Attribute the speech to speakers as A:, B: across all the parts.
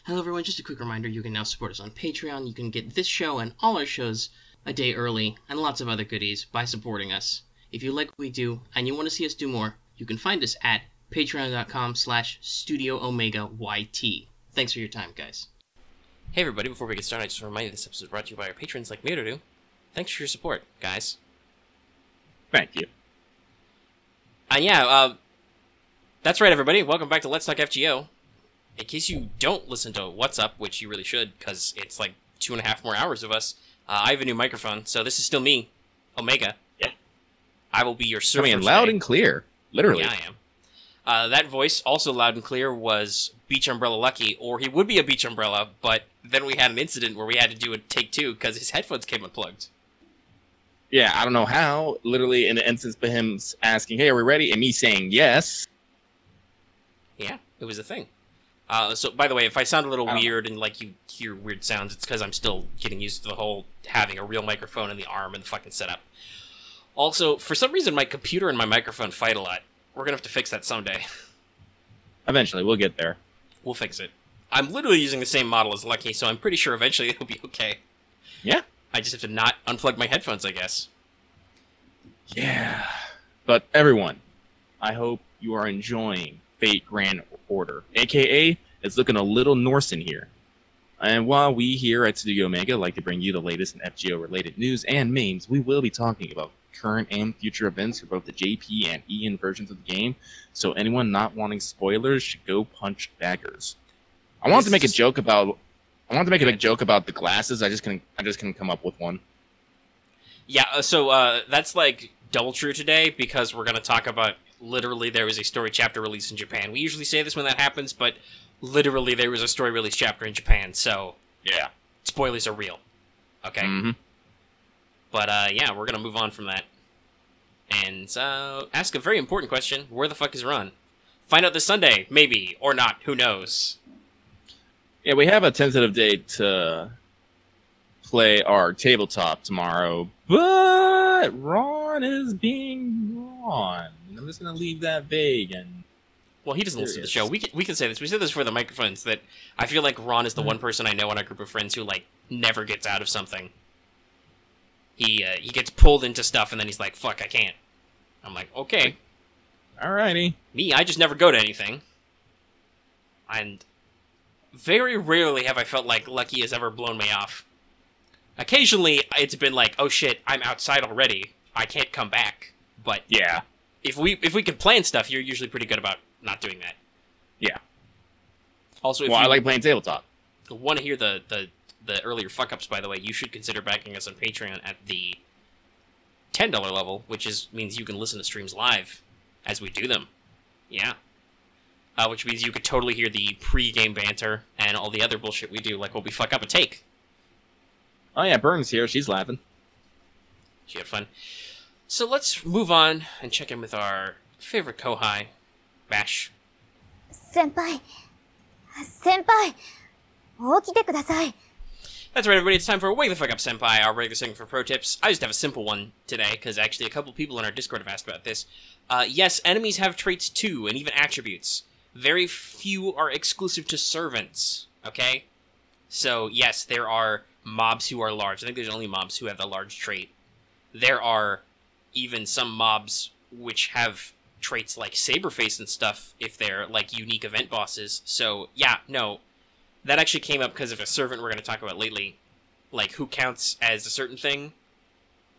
A: Hello everyone, just a quick reminder, you can now support us on Patreon. You can get this show and all our shows a day early, and lots of other goodies by supporting us. If you like what we do, and you want to see us do more, you can find us at patreon.com/StudioOmegaYT. Thanks for your time, guys. Hey everybody, before we get started, I just want to remind you this episode is brought to you by our patrons like Miroru. Thanks for your support, guys.
B: Thank you.
A: That's right everybody, welcome back to Let's Talk FGO. In case you don't listen to What's Up, which you really should, because it's like 2.5 more hours of us, I have a new microphone, so this is still me, Omega.
B: Yeah.
A: I will be your server
B: Coming in loud and clear, literally.
A: Yeah, I am. That voice, also loud and clear, was Beach Umbrella Lucky, or he would be a Beach Umbrella, but then we had an incident where we had to do a take two because his headphones came unplugged.
B: Yeah, I don't know how. Literally, in the instance of him asking, "Hey, are we ready?" and me saying yes.
A: Yeah, it was a thing. So, by the way, if I sound a little weird and like you hear weird sounds, it's because I'm still getting used to the whole having a real microphone in the arm and the fucking setup. Also, for some reason, my computer and my microphone fight a lot. We're gonna have to fix that someday.
B: Eventually, we'll get there.
A: We'll fix it. I'm literally using the same model as Lucky, so I'm pretty sure eventually it'll be okay.
B: Yeah.
A: I just have to not unplug my headphones, I guess.
B: Yeah. But everyone, I hope you are enjoying Fate Grand Order, aka it's looking a little Norse in here. And while we here at Studio Omega like to bring you the latest in FGO related news and memes, we will be talking about current and future events for both the JP and EN versions of the game. So anyone not wanting spoilers should go punch daggers. I wanted to make a joke about the glasses. I just couldn't come up with one.
A: Yeah, so that's like double true today because we're going to talk about literally there was a story chapter release in Japan. We usually say this when that happens, but literally there was a story release chapter in Japan, so
B: yeah,
A: spoilers are real. Okay?
B: Mm-hmm.
A: But yeah, we're going to move on from that. And ask a very important question. Where the fuck is Ron? Find out this Sunday, maybe, or not, who knows.
B: Yeah, we have a tentative date to play our tabletop tomorrow, but Ron is being Ron. I'm just going to leave that vague. And
A: well, he doesn't listen to the show. We can say this. We said this for the microphones, that I feel like Ron is the one person I know in our group of friends who, like, never gets out of something. He gets pulled into stuff, and then he's like, fuck, I can't. I'm like, okay.
B: Alrighty.
A: Me, I just never go to anything. And very rarely have I felt like Lucky has ever blown me off. Occasionally, it's been like, oh shit, I'm outside already. I can't come back. But
B: yeah,
A: if we can plan stuff, you're usually pretty good about not doing that.
B: Yeah.
A: Also, if
B: I like playing tabletop.
A: Want to hear the earlier fuck-ups, by the way, you should consider backing us on Patreon at the $10 level, which means you can listen to streams live as we do them. Yeah. Which means you could totally hear the pre-game banter and all the other bullshit we do, like when we fuck up a take.
B: Oh yeah, Burn's here. She's laughing.
A: She had fun. So let's move on and check in with our favorite Kohai, Bash.
C: Senpai, 起きてください.
A: That's right, everybody. It's time for Wake the Fuck Up Senpai, our regular segment for Protips. I just have a simple one today, because actually a couple people in our Discord have asked about this. Yes, enemies have traits too, and even attributes. Very few are exclusive to servants, okay? So, yes, there are mobs who are large. I think there's only mobs who have the large trait. There are even some mobs which have traits like Saberface and stuff, if they're, like, unique event bosses. So, yeah, no. That actually came up because of a servant we're going to talk about lately. Like, who counts as a certain thing.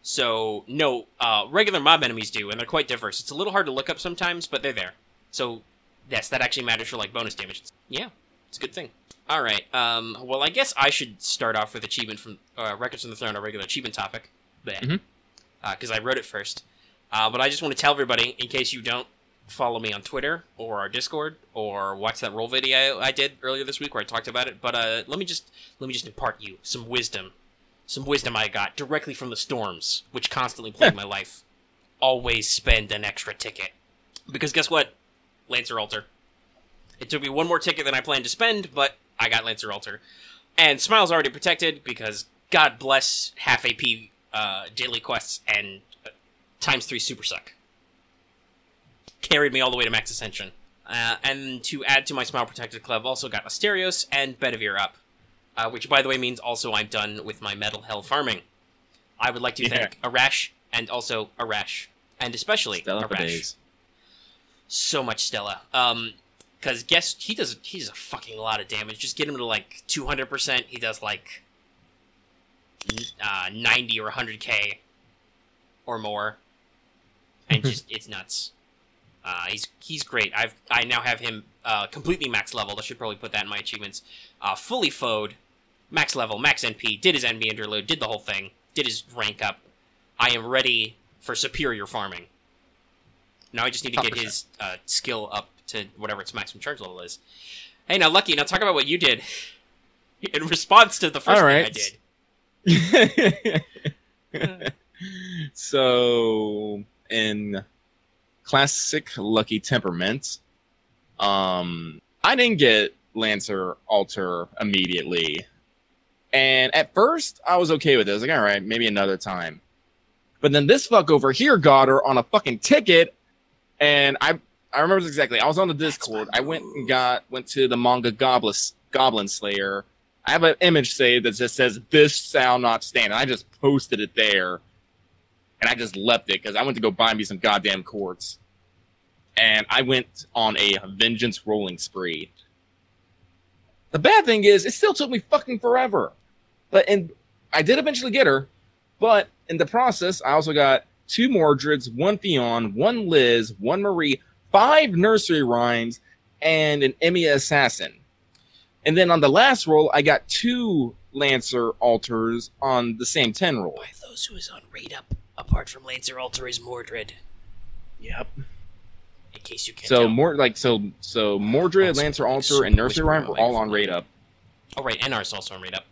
A: So, no, regular mob enemies do, and they're quite diverse. It's a little hard to look up sometimes, but they're there. So, yes, that actually matters for, like, bonus damage. Yeah, it's a good thing. Alright, well, I guess I should start off with achievement from Records from the Throne, a regular achievement topic. Because I wrote it first. But I just want to tell everybody, in case you don't follow me on Twitter, or our Discord, or watch that roll video I did earlier this week where I talked about it, but let me just impart you some wisdom. Some wisdom I got directly from the storms, which constantly plague my life. Always spend an extra ticket. Because guess what? Lancer Altar. It took me one more ticket than I planned to spend, but I got Lancer Altar. And Smile's already protected, because God bless half AP daily quests and ×3 Super Suck. Carried me all the way to max ascension. And to add to my Smile Protected Club, I've also got Asterios and Bedivere up. Which, by the way, means also I'm done with my Metal Hell farming. I would like to thank Arash, and also Arash, and especially
B: Stella for
A: Arash.
B: days.
A: So much Stella. Because he does a fucking lot of damage. Just get him to like 200%, he does like 90 or 100k or more, and just it's nuts. He's great. I now have him completely max leveled. I should probably put that in my achievements. Fully foed, max level, max NP. Did his enemy interlude. Did the whole thing. Did his rank up. I am ready for superior farming. Now I just need to get his skill up to whatever its maximum charge level is. Hey, now Lucky, now talk about what you did in response to the first thing I did.
B: So, in classic Lucky temperament, I didn't get Lancer Alter immediately. And at first, I was okay with it. I was like, alright, maybe another time. But then this fuck over here got her on a fucking ticket, and I remember this exactly. I was on the Discord. I went to the manga Goblin Slayer. I have an image saved that just says, "This shall not stand." And I just posted it there. And I just left it because I went to go buy me some goddamn quartz. And I went on a vengeance rolling spree. The bad thing is, it still took me fucking forever. And I did eventually get her. But in the process, I also got 2 Mordreds, 1 Fionn, 1 Liz, 1 Marie, 5 nursery rhymes, and an Emmy assassin. And then on the last roll, I got 2 Lancer Alters on the same 10 roll.
A: By those who is on rate up, apart from Lancer Alter, is Mordred.
B: Yep.
A: In case you can't
B: so
A: tell.
B: So Mordred, Lancer Alter, and nursery rhyme were all on rate up.
A: Oh right, NR's also on rate up.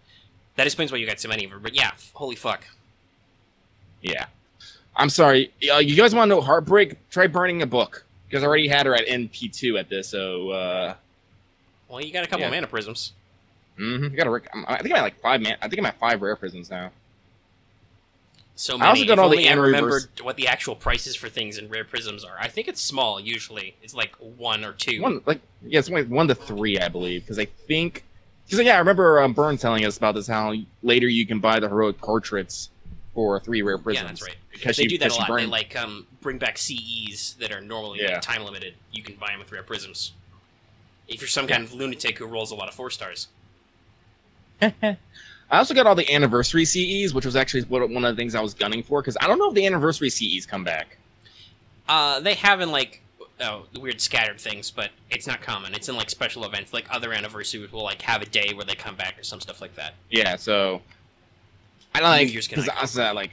A: That explains why you got so many of them. But yeah, holy fuck.
B: Yeah. I'm sorry. You guys want to know Heartbreak? Try burning a book. Because I already had her at NP2 at this, so...
A: Well, you got a couple of mana prisms.
B: Mm-hmm. I think I'm at like 5 I think I'm at 5 rare prisms now.
A: So many.
B: I also got all the
A: I remembered what the actual prices for things in rare prisms are. I think it's small usually. It's like 1 or 2.
B: It's like 1 to 3, I believe. Because I think... Because yeah, I remember Byrne telling us about this, how later you can buy the heroic portraits for 3 rare prisms.
A: Yeah, that's right. Because they do that a lot. They like bring back CEs that are normally like, time limited. You can buy them with rare prisms. If you're some kind of lunatic who rolls a lot of 4 stars.
B: I also got all the anniversary CEs, which was actually one of the things I was gunning for, because I don't know if the anniversary CEs come back.
A: They have in like weird scattered things, but it's not common. It's in like special events, like other anniversaries will like have a day where they come back or some stuff like that.
B: Yeah, so I like because I was like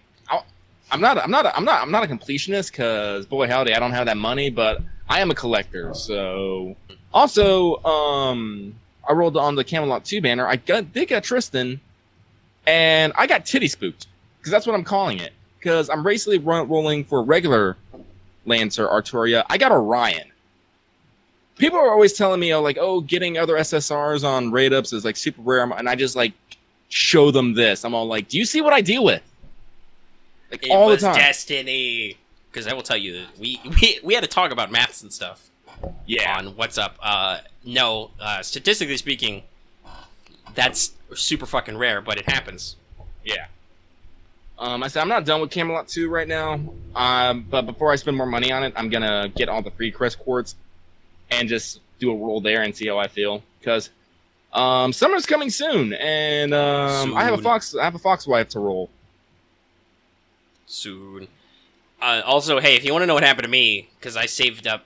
B: I'm not a completionist because boy howdy I don't have that money, but I am a collector. So also I rolled on the Camelot 2 banner. I did get Tristan, and I got titty spooked because that's what I'm calling it. Because I'm basically rolling for regular Lancer Artoria. I got Orion. People are always telling me, getting other SSRs on raid ups is like super rare, and I just like show them this. I'm all like, do you see what I deal with? Like
A: it
B: all
A: was
B: the time.
A: Destiny. Because I will tell you, we had to talk about maths and stuff.
B: Yeah.
A: On what's up. No, statistically speaking, that's super fucking rare, but it happens.
B: Yeah. I said I'm not done with Camelot 2 right now. But before I spend more money on it, I'm gonna get all the free crest quartz and just do a roll there and see how I feel. Because summer's coming soon, and I have a fox wife to roll.
A: Soon. Also, hey, if you want to know what happened to me, because I saved up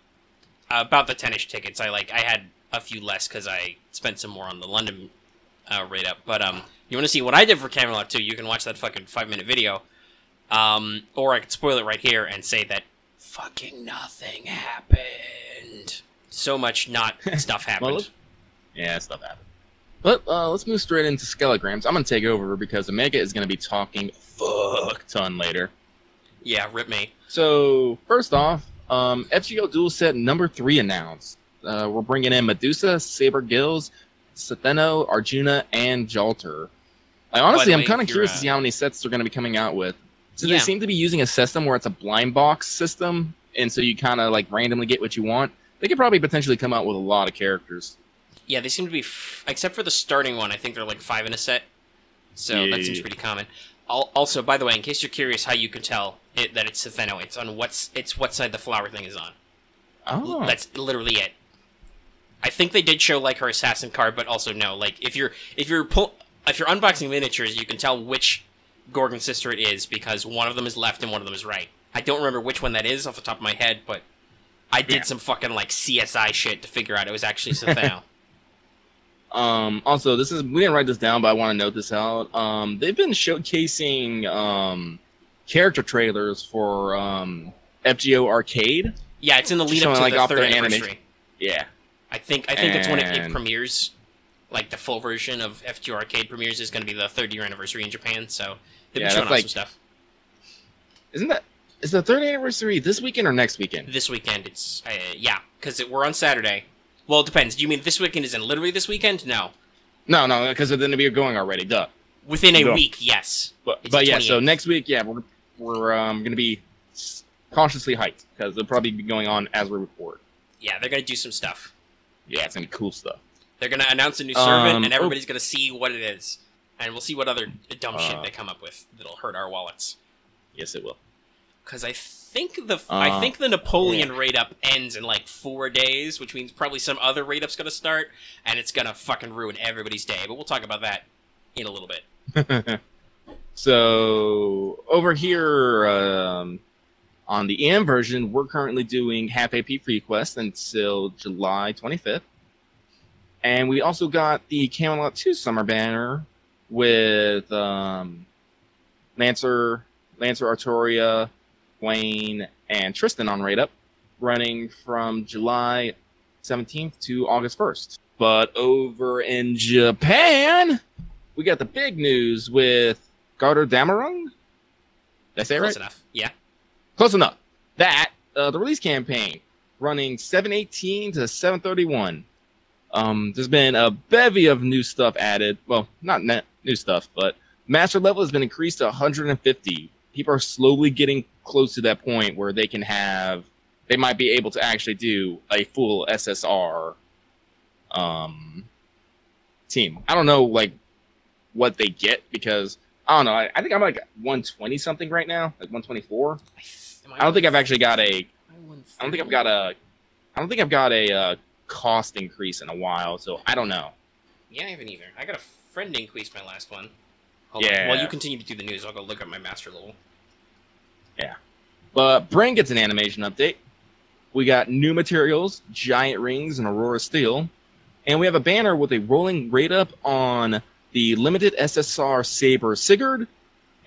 A: about the 10-ish tickets, I had a few less because I spent some more on the London rate up. But you want to see what I did for Camelot 2, you can watch that fucking 5-minute video. Or I could spoil it right here and say that fucking nothing happened. So much not stuff happened.
B: Yeah, stuff happened. But let's move straight into Skelograms. I'm going to take over because Omega is going to be talking fuck ton later.
A: Yeah, rip me.
B: So, first off, FGO Duel Set number 3 announced. We're bringing in Medusa, Saber Gills, Satheno, Arjuna, and Jalter. Honestly, I'm kind of curious to see how many sets they're going to be coming out with. So they seem to be using a system where it's a blind box system, and so you kind of like randomly get what you want. They could probably potentially come out with a lot of characters.
A: Yeah, they seem to be, except for the starting one, I think they're like 5 in a set. So that seems pretty common. Also, by the way, in case you're curious how you can tell that it's Setheno, it's on what side the flower thing is on.
B: Oh.
A: That's literally it. I think they did show like her assassin card, but also no. Like if you're unboxing miniatures, you can tell which Gorgon sister it is because one of them is left and one of them is right. I don't remember which one that is off the top of my head, but I did some fucking like CSI shit to figure out it was actually Setheno.
B: Also, we didn't write this down, but I want to note this out. They've been showcasing character trailers for FGO Arcade.
A: Yeah, it's in the lead up to
B: like,
A: the 3rd anniversary.
B: Animation. Yeah.
A: I think that's when it premieres. Like the full version of FGO Arcade premieres is going to be the 3rd year anniversary in Japan. So they've been showing off some stuff.
B: Is the 3rd anniversary this weekend or next weekend?
A: This weekend. It's yeah, because we're on Saturday. Well, it depends. Do you mean this weekend is in literally this weekend? No.
B: No, because they're going to be going already. Duh.
A: Within a week, yes.
B: But yeah, so next week, yeah, we're going to be cautiously hyped because they'll probably be going on as we record.
A: Yeah, they're going to do some stuff.
B: Yeah, it's going to be cool stuff.
A: They're going to announce a new servant, and everybody's going to see what it is. And we'll see what other dumb shit they come up with that'll hurt our wallets.
B: Yes, it will.
A: Because I think the Napoleon raid-up ends in like 4 days, which means probably some other raid-up's going to start, and it's going to fucking ruin everybody's day. But we'll talk about that in a little bit.
B: So, over here on the EM version, we're currently doing half AP free quest until July 25th. And we also got the Camelot 2 summer banner with Lancer Artoria, Gawain, and Tristan on raid up, running from July 17th to August 1st. But over in Japan, we got the big news with Gotterdammurung. Did I say it right?
A: Close enough. Yeah.
B: Close enough. The release campaign running 7/18 to 7/31. There's been a bevy of new stuff added. Well, not new stuff, but master level has been increased to 150. People are slowly getting close to that point where they might be able to actually do a full SSR team. I don't know like what they get because I don't know. I think I'm like 120 something right now, like 124. I don't think I've actually got a. I don't think I've got a cost increase in a while, so I don't know.
A: Yeah, I haven't either. I got a friend increase my last one.
B: Hold on.
A: While you continue to do the news, I'll go look at my master level.
B: Yeah. But Brain gets an animation update. We got new materials, giant rings, and Aurora Steel. And we have a banner with a rolling rate up on the limited SSR Saber Sigurd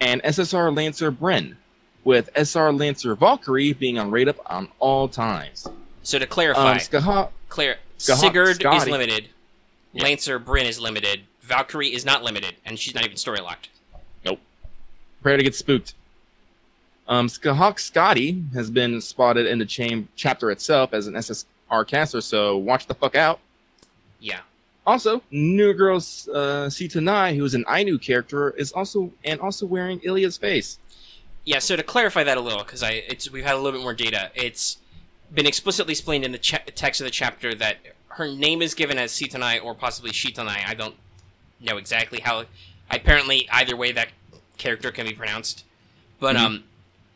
B: and SSR Lancer Bren, with SR Lancer Valkyrie being on rate up on all times.
A: So to clarify, Sigurd
B: Scotty
A: is limited, Lancer Bren is limited, Valkyrie is not limited, and she's not even story locked.
B: Nope. Prepare to get spooked. Scathach-Skadi has been spotted in the chapter itself as an SSR caster, so watch the fuck out.
A: Yeah.
B: Also, new girl C2Nai, who is an Ainu character, is also wearing Ilya's face.
A: Yeah, so to clarify that a little, because we've had a little bit more data, it's been explicitly explained in the text of the chapter that her name is given as C2Nai or possibly Shitanai. I don't know exactly how. Apparently, either way that character can be pronounced. But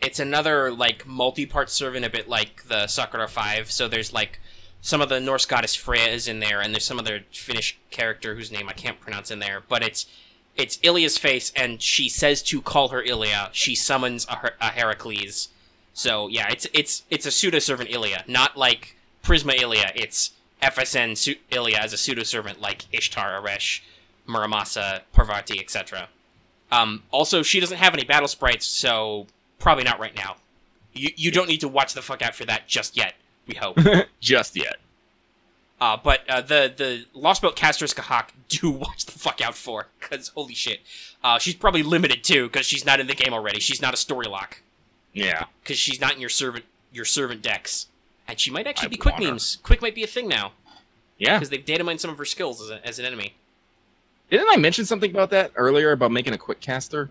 A: it's another like multi-part servant, a bit like the Sakura 5. So there's like some of the Norse goddess Freya is in there, and there's some other Finnish character whose name I can't pronounce in there. But it's Ilya's face, and she says to call her Ilya. She summons a Heracles. So yeah, it's a pseudo servant Ilya, not like Prisma Ilya. It's FSN Ilya as a pseudo servant like Ishtar, Aresh, Muramasa, Parvati, etc. Also, she doesn't have any battle sprites, so probably not right now. You don't need to watch the fuck out for that just yet, we hope.
B: Just yet.
A: But the Lost Boat caster Scathach do watch the fuck out for, because holy shit. She's probably limited too, because she's not in the game already. She's not a story lock.
B: Yeah.
A: Because she's not in your servant decks. And she might actually be quick memes. Quick might be a thing now.
B: Yeah.
A: Because they've data mined some of her skills as an enemy.
B: Didn't I mention something about that earlier, about making a quick caster?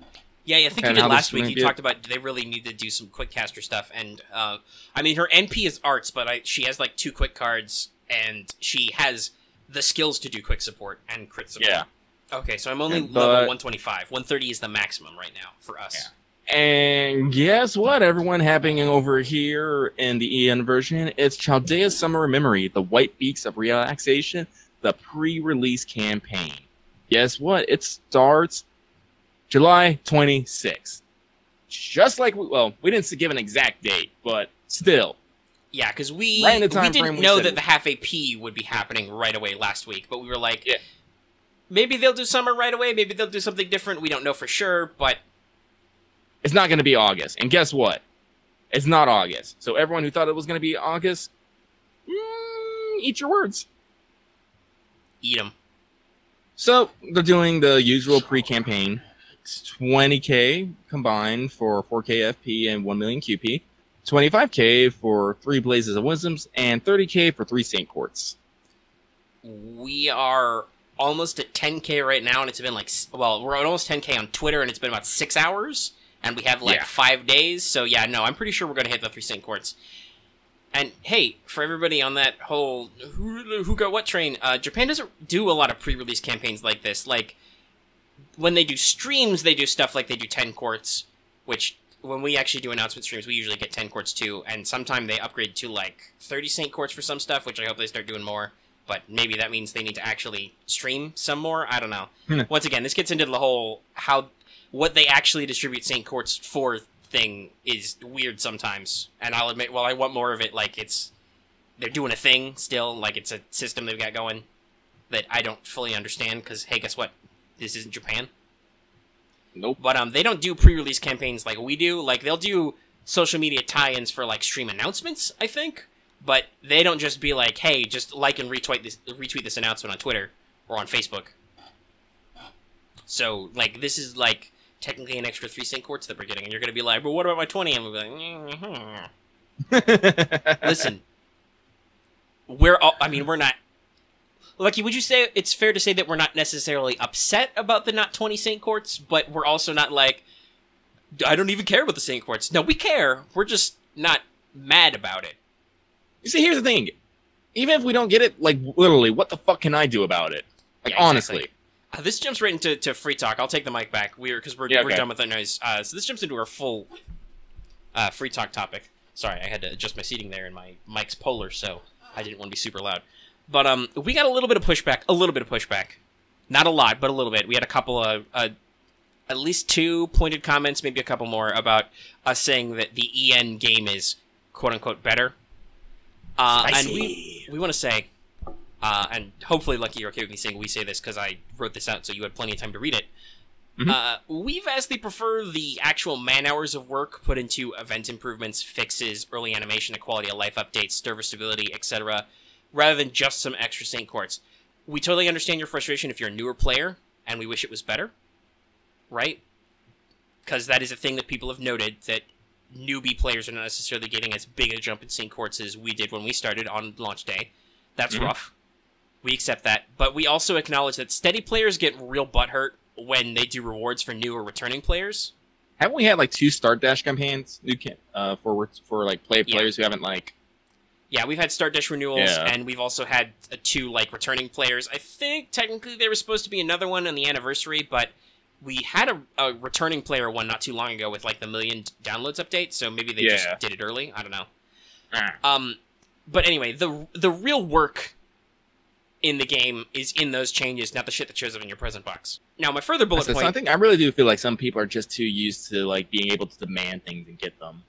A: Yeah, I think you
B: And
A: did
B: how
A: last
B: this
A: week.
B: might
A: You
B: be
A: talked about they really need to do some quick caster stuff, and I mean her NP is arts, but she has like 2 quick cards, and she has the skills to do quick support and crit support.
B: Yeah.
A: Okay, so I'm only
B: Yeah,
A: level 125. 130 is the maximum right now for us.
B: Yeah. And guess what, everyone? Happening over here in the EN version, it's Chaldea's Summer Memory, the White Beaks of Relaxation, the pre-release campaign. Guess what? It starts July 26th. Just like, we didn't give an exact date, but still.
A: Yeah, because we
B: Right in the time frame
A: didn't
B: we
A: know
B: said
A: that the half AP would be happening right away last week, but we were like,
B: Yeah.
A: maybe they'll do summer right away, maybe they'll do something different, we don't know for sure, but...
B: It's not going to be August. And guess what? It's not August. So everyone who thought it was going to be August, eat your words.
A: Eat them.
B: So they're doing the usual pre-campaign. 20k combined for 4k FP and 1 million QP. 25k for 3 Blazes of Wisdoms. And 30k for 3 Saint Courts.
A: We are almost at 10k right now, and it's been like... Well, we're at almost 10k on Twitter, and it's been about 6 hours. And we have, like, 5 days. So, yeah, no, I'm pretty sure we're going to hit the 3 Saint Courts. And, hey, for everybody on that whole who got what train, Japan doesn't do a lot of pre-release campaigns like this. Like, when they do streams, they do stuff like they do 10 Courts, which, when we actually do announcement streams, we usually get 10 Courts, too. And sometime they upgrade to, like, 30 Saint Courts for some stuff, which I hope they start doing more. But maybe that means they need to actually stream some more. I don't know. Once again, this gets into the whole what they actually distribute Saint Courts for thing is weird sometimes. And I'll admit, I want more of it, like they're doing a thing still, like it's a system they've got going that I don't fully understand, because, hey, guess what? This isn't Japan.
B: Nope.
A: But they don't do pre-release campaigns like we do. Like, they'll do social media tie-ins for, like, stream announcements, I think. But they don't just be like, hey, just like and retweet this announcement on Twitter or on Facebook. So, like, this is, like, technically an extra 3 Saint Courts that we're getting, and you're going to be like, but what about my 20? And we'll be like, Listen, we're not... Lucky, would you say it's fair to say that we're not necessarily upset about the not 20 Saint Courts, but we're also not like, I don't even care about the Saint Courts. No, we care. We're just not mad about it.
B: You see, here's the thing. Even if we don't get it, like, literally, what the fuck can I do about it? Like,
A: Yeah, exactly.
B: honestly.
A: This jumps right into free talk. I'll take the mic back. We're done with that noise. So this jumps into our full free talk topic. Sorry, I had to adjust my seating there, and my mic's polar, so I didn't want to be super loud. But we got a little bit of pushback. Not a lot, but a little bit. We had a couple of, at least 2 pointed comments, maybe a couple more, about us saying that the EN game is quote-unquote better. And we want to say... and hopefully, Lucky, you're okay with me saying we say this because I wrote this out so you had plenty of time to read it. We vastly prefer the actual man-hours of work put into event improvements, fixes, early animation, quality of life updates, server stability, etc., rather than just some extra Saint Courts. We totally understand your frustration if you're a newer player, and we wish it was better, right? Because that is a thing that people have noted, that newbie players are not necessarily getting as big a jump in Saint Courts as we did when we started on launch day. That's rough. We accept that, but we also acknowledge that steady players get real butthurt when they do rewards for new or returning players.
B: Haven't we had like 2 Start Dash campaigns for like players who haven't like?
A: Yeah, we've had Start Dash renewals, and we've also had 2 like returning players. I think technically there was supposed to be another one on the anniversary, but we had a returning player one not too long ago with like the 1 million downloads update, so maybe they just did it early. I don't know. But anyway, the real work in the game is in those changes, not the shit that shows up in your present box. Now, my further bullet point...
B: I think I really do feel like some people are just too used to like being able to demand things and get them.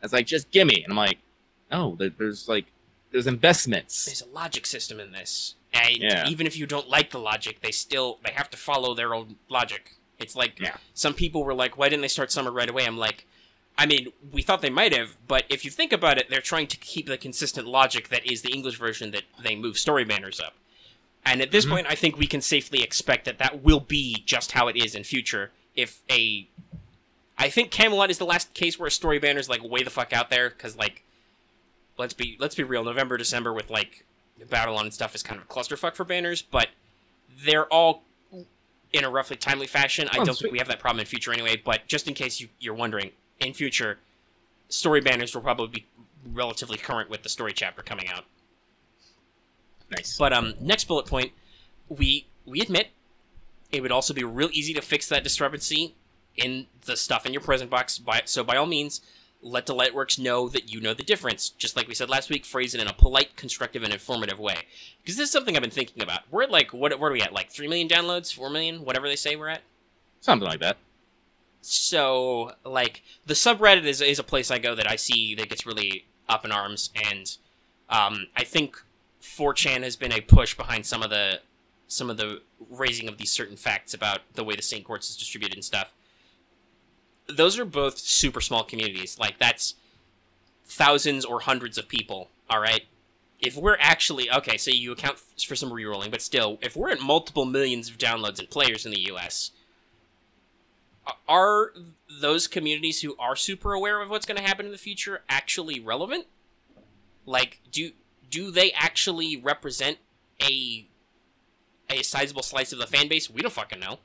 B: It's like, just gimme. And I'm like, no, there's investments.
A: There's a logic system in this. And even if you don't like the logic, they have to follow their own logic. It's like, some people were like, why didn't they start summer right away? I'm like, I mean, we thought they might have, but if you think about it, they're trying to keep the consistent logic that is the English version that they move story banners up. And at this point, I think we can safely expect that will be just how it is in future. I think Camelot is the last case where a story banner is like way the fuck out there, because like, let's be real, November, December with like Battle On and stuff is kind of a clusterfuck for banners, but they're all in a roughly timely fashion. I
B: Oh,
A: don't
B: sweet.
A: think we have that problem in future anyway, but just in case you're wondering, in future, story banners will probably be relatively current with the story chapter coming out.
B: Nice.
A: But next bullet point, we admit it would also be real easy to fix that discrepancy in the stuff in your present box. So by all means, let the Lightworks know that you know the difference. Just like we said last week, phrase it in a polite, constructive, and informative way. Because this is something I've been thinking about. We're at like, what are we at? Like 3 million downloads? 4 million? Whatever they say we're at?
B: Something like that.
A: So, like, the subreddit is a place I go that I see that gets really up in arms, and I think 4chan has been a push behind some of the raising of these certain facts about the way the Saint Quartz is distributed and stuff. Those are both super small communities. Like, that's thousands or hundreds of people, alright? If we're actually... Okay, so you account for some rerolling, but still, if we're at multiple millions of downloads and players in the US, are those communities who are super aware of what's going to happen in the future actually relevant? Like, do they actually represent a sizable slice of the fan base? We don't fucking know.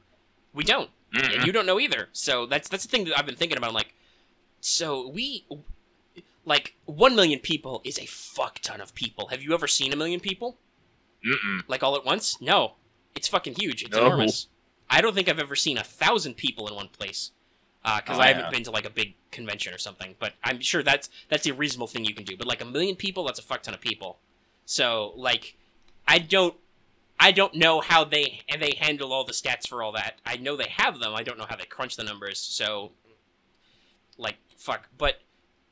A: We don't. And you don't know either. So that's the thing that I've been thinking about. I'm like, so like, 1 million people is a fuck ton of people. Have you ever seen 1 million people? Like, all at once? No. It's fucking huge. It's enormous. I don't think I've ever seen 1,000 people in one place. Because I haven't been to, like, a big convention or something. But I'm sure that's a reasonable thing you can do. But, like, 1 million people, that's a fuck ton of people. So, like, I don't know how they handle all the stats for all that. I know they have them. I don't know how they crunch the numbers. So, like, fuck. But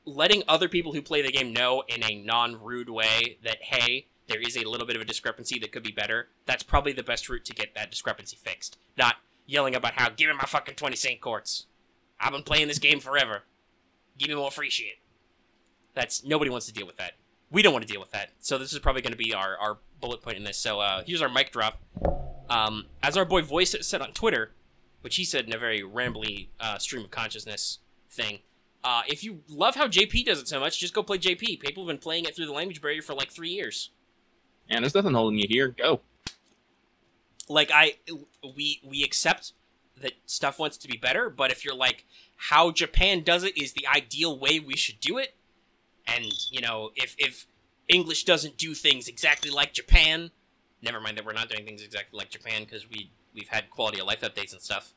A: letting other people who play the game know in a non-rude way that, hey, there is a little bit of a discrepancy that could be better, that's probably the best route to get that discrepancy fixed. Not yelling about how, give me my fucking 20 Saint Quartz. I've been playing this game forever. Give me more free shit. Nobody wants to deal with that. We don't want to deal with that. So this is probably going to be our bullet point in this. So here's our mic drop. As our boy Voice said on Twitter, which he said in a very rambly stream of consciousness thing, if you love how JP does it so much, just go play JP. People have been playing it through the language barrier for like 3 years.
B: And there's nothing holding you here. Go.
A: Like, we accept that stuff wants to be better, but if you're like, how Japan does it is the ideal way we should do it, and, you know, if English doesn't do things exactly like Japan, never mind that we're not doing things exactly like Japan, because we've had quality of life updates and stuff,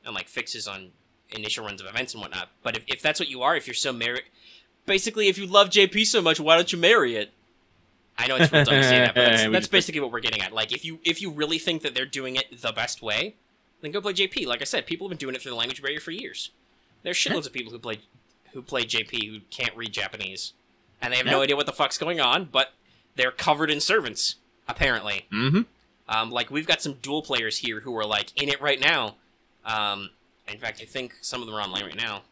A: and, like, fixes on initial runs of events and whatnot, but if that's what you are, if you're so basically, if you love JP so much, why don't you marry it? I know it's real dumb to say that, but that's basically what we're getting at. Like, if you really think that they're doing it the best way, then go play JP. Like I said, people have been doing it through the language barrier for years. There's shitloads of people who play JP who can't read Japanese, and they have no idea what the fuck's going on, but they're covered in servants, apparently. Like, we've got some dual players here who are, like, in it right now. In fact, I think some of them are online right now.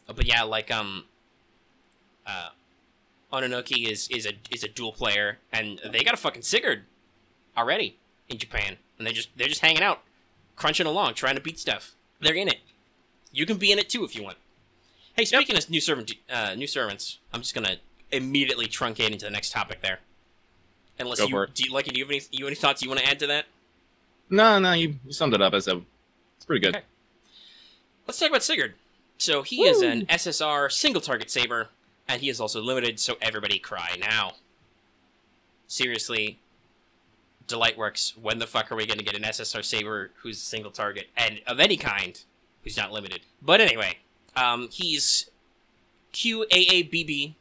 A: But yeah, like, Ononoki is a dual player, and they got a fucking Sigurd already in Japan, and they're just hanging out, crunching along, trying to beat stuff. They're in it. You can be in it too if you want. Hey, speaking of new servants, I'm just gonna immediately truncate into the next topic there. Unless do you have any thoughts you want to add to that?
B: No, you summed it up. It's pretty good.
A: Okay. Let's talk about Sigurd. So he is an SSR single target saber, and he is also limited, so everybody cry now. Seriously, Delightworks, when the fuck are we going to get an SSR saber who's a single target, and of any kind, who's not limited? But anyway, he's QAABB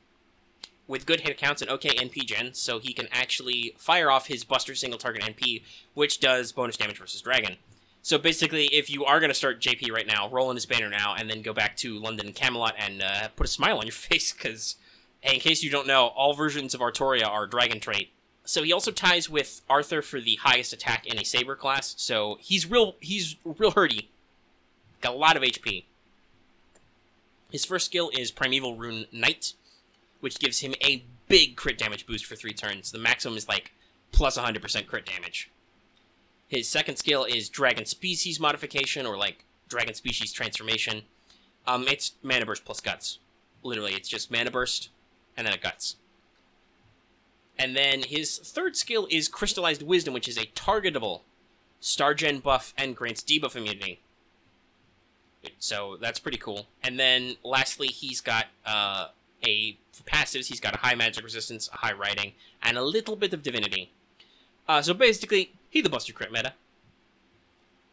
A: with good hit counts and okay NP gen, so he can actually fire off his Buster single target NP, which does bonus damage versus Dragon. So basically, if you are going to start JP right now, roll in his banner now, and then go back to London and Camelot and put a smile on your face, because, hey, in case you don't know, all versions of Artoria are Dragon trait. So he also ties with Arthur for the highest attack in a Saber class, so he's real hurty. Got a lot of HP. His first skill is Primeval Rune Knight, which gives him a big crit damage boost for 3 turns. The maximum is like plus 100% crit damage. His second skill is Dragon Species Modification, or like Dragon Species Transformation. It's Mana Burst plus Guts. Literally, it's just Mana Burst, and then a Guts. And then his third skill is Crystallized Wisdom, which is a targetable Star Gen buff and grants debuff immunity. So that's pretty cool. And then lastly, he's got for passives, he's got a high magic resistance, a high riding, and a little bit of divinity. So basically, he's the Buster Crit meta.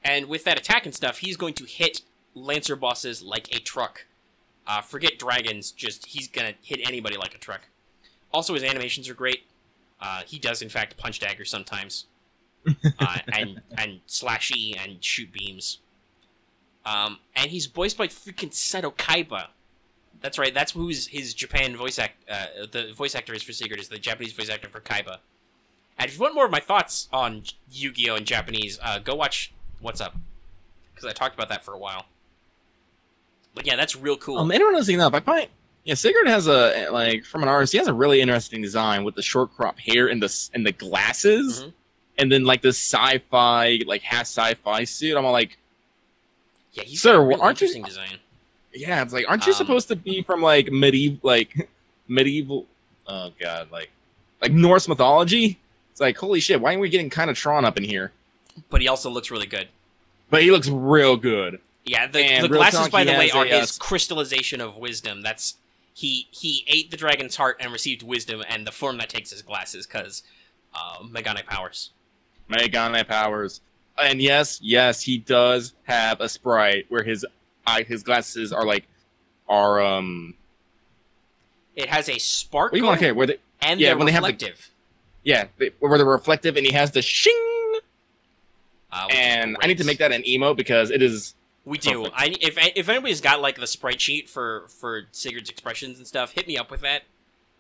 A: And with that attack and stuff, he's going to hit Lancer bosses like a truck. Forget dragons, he's gonna hit anybody like a truck. Also, his animations are great. He does, in fact, punch daggers sometimes. And slashy and shoot beams. And he's voiced by freaking Seto Kaiba. That's right, that's who's his Japan voice the voice actor is for Sigurd, is the Japanese voice actor for Kaiba. And if you want more of my thoughts on Yu-Gi-Oh! In Japanese, go watch What's Up. Because I talked about that for a while. But yeah, that's real cool.
B: Anyone knows enough, I find... Yeah, Sigurd has from an artist, he has a really interesting design with the short crop hair and the glasses. Mm-hmm. And then, the sci-fi, half sci-fi suit. I'm all like...
A: Yeah, he's got a really interesting design.
B: Yeah, it's aren't you supposed to be from, medieval... Oh, God, Norse mythology? It's holy shit, why aren't we getting kind of Tron up in here?
A: But he also looks really good.
B: But he looks real good.
A: Yeah, the glasses, by the way, are his crystallization of wisdom. That's... He ate the dragon's heart and received wisdom, and the form that takes is glasses, because Megane powers.
B: Megane powers. And yes, he does have a sprite where his glasses are
A: It has a sparkle.
B: What do you want to hear?
A: And they're reflective.
B: Where they're reflective, and he has the shing. And I need to make that an emote because it is.
A: We do. If anybody's got the sprite sheet for Sigurd's expressions and stuff, hit me up with that.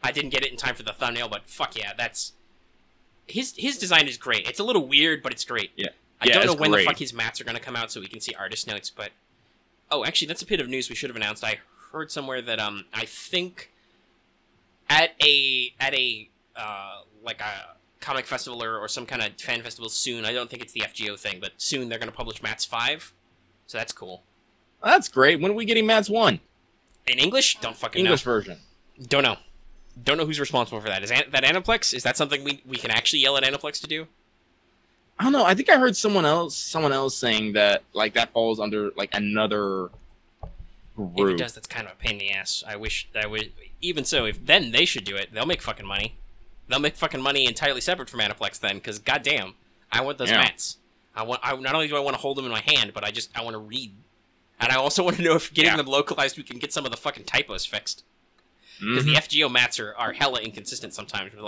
A: I didn't get it in time for the thumbnail, but fuck yeah, that's his design is great. It's a little weird, but it's great.
B: Yeah.
A: I don't know when the fuck his mats are gonna come out so we can see artist notes, but oh, actually, that's a bit of news we should have announced. I heard somewhere that I think at a comic festival or some kind of fan festival soon. I don't think it's the FGO thing, but soon they're gonna publish Mats 5. So that's cool.
B: Well, that's great. When are we getting Mats 1?
A: In English? Don't fucking
B: English
A: know.
B: version.
A: Don't know. Don't know who's responsible for that. Is that Aniplex? Is that something we can actually yell at Aniplex to do?
B: I don't know. I think I heard someone else saying that that falls under another group.
A: If it does, that's kind of a pain in the ass. I wish that would. Even so, then they should do it. They'll make fucking money. They'll make fucking money entirely separate from Aniplex then, because goddamn, I want those mats. Not only do I want to hold them in my hand, but I want to read. And I also want to know if getting them localized, we can get some of the fucking typos fixed. Because the FGO mats are hella inconsistent sometimes with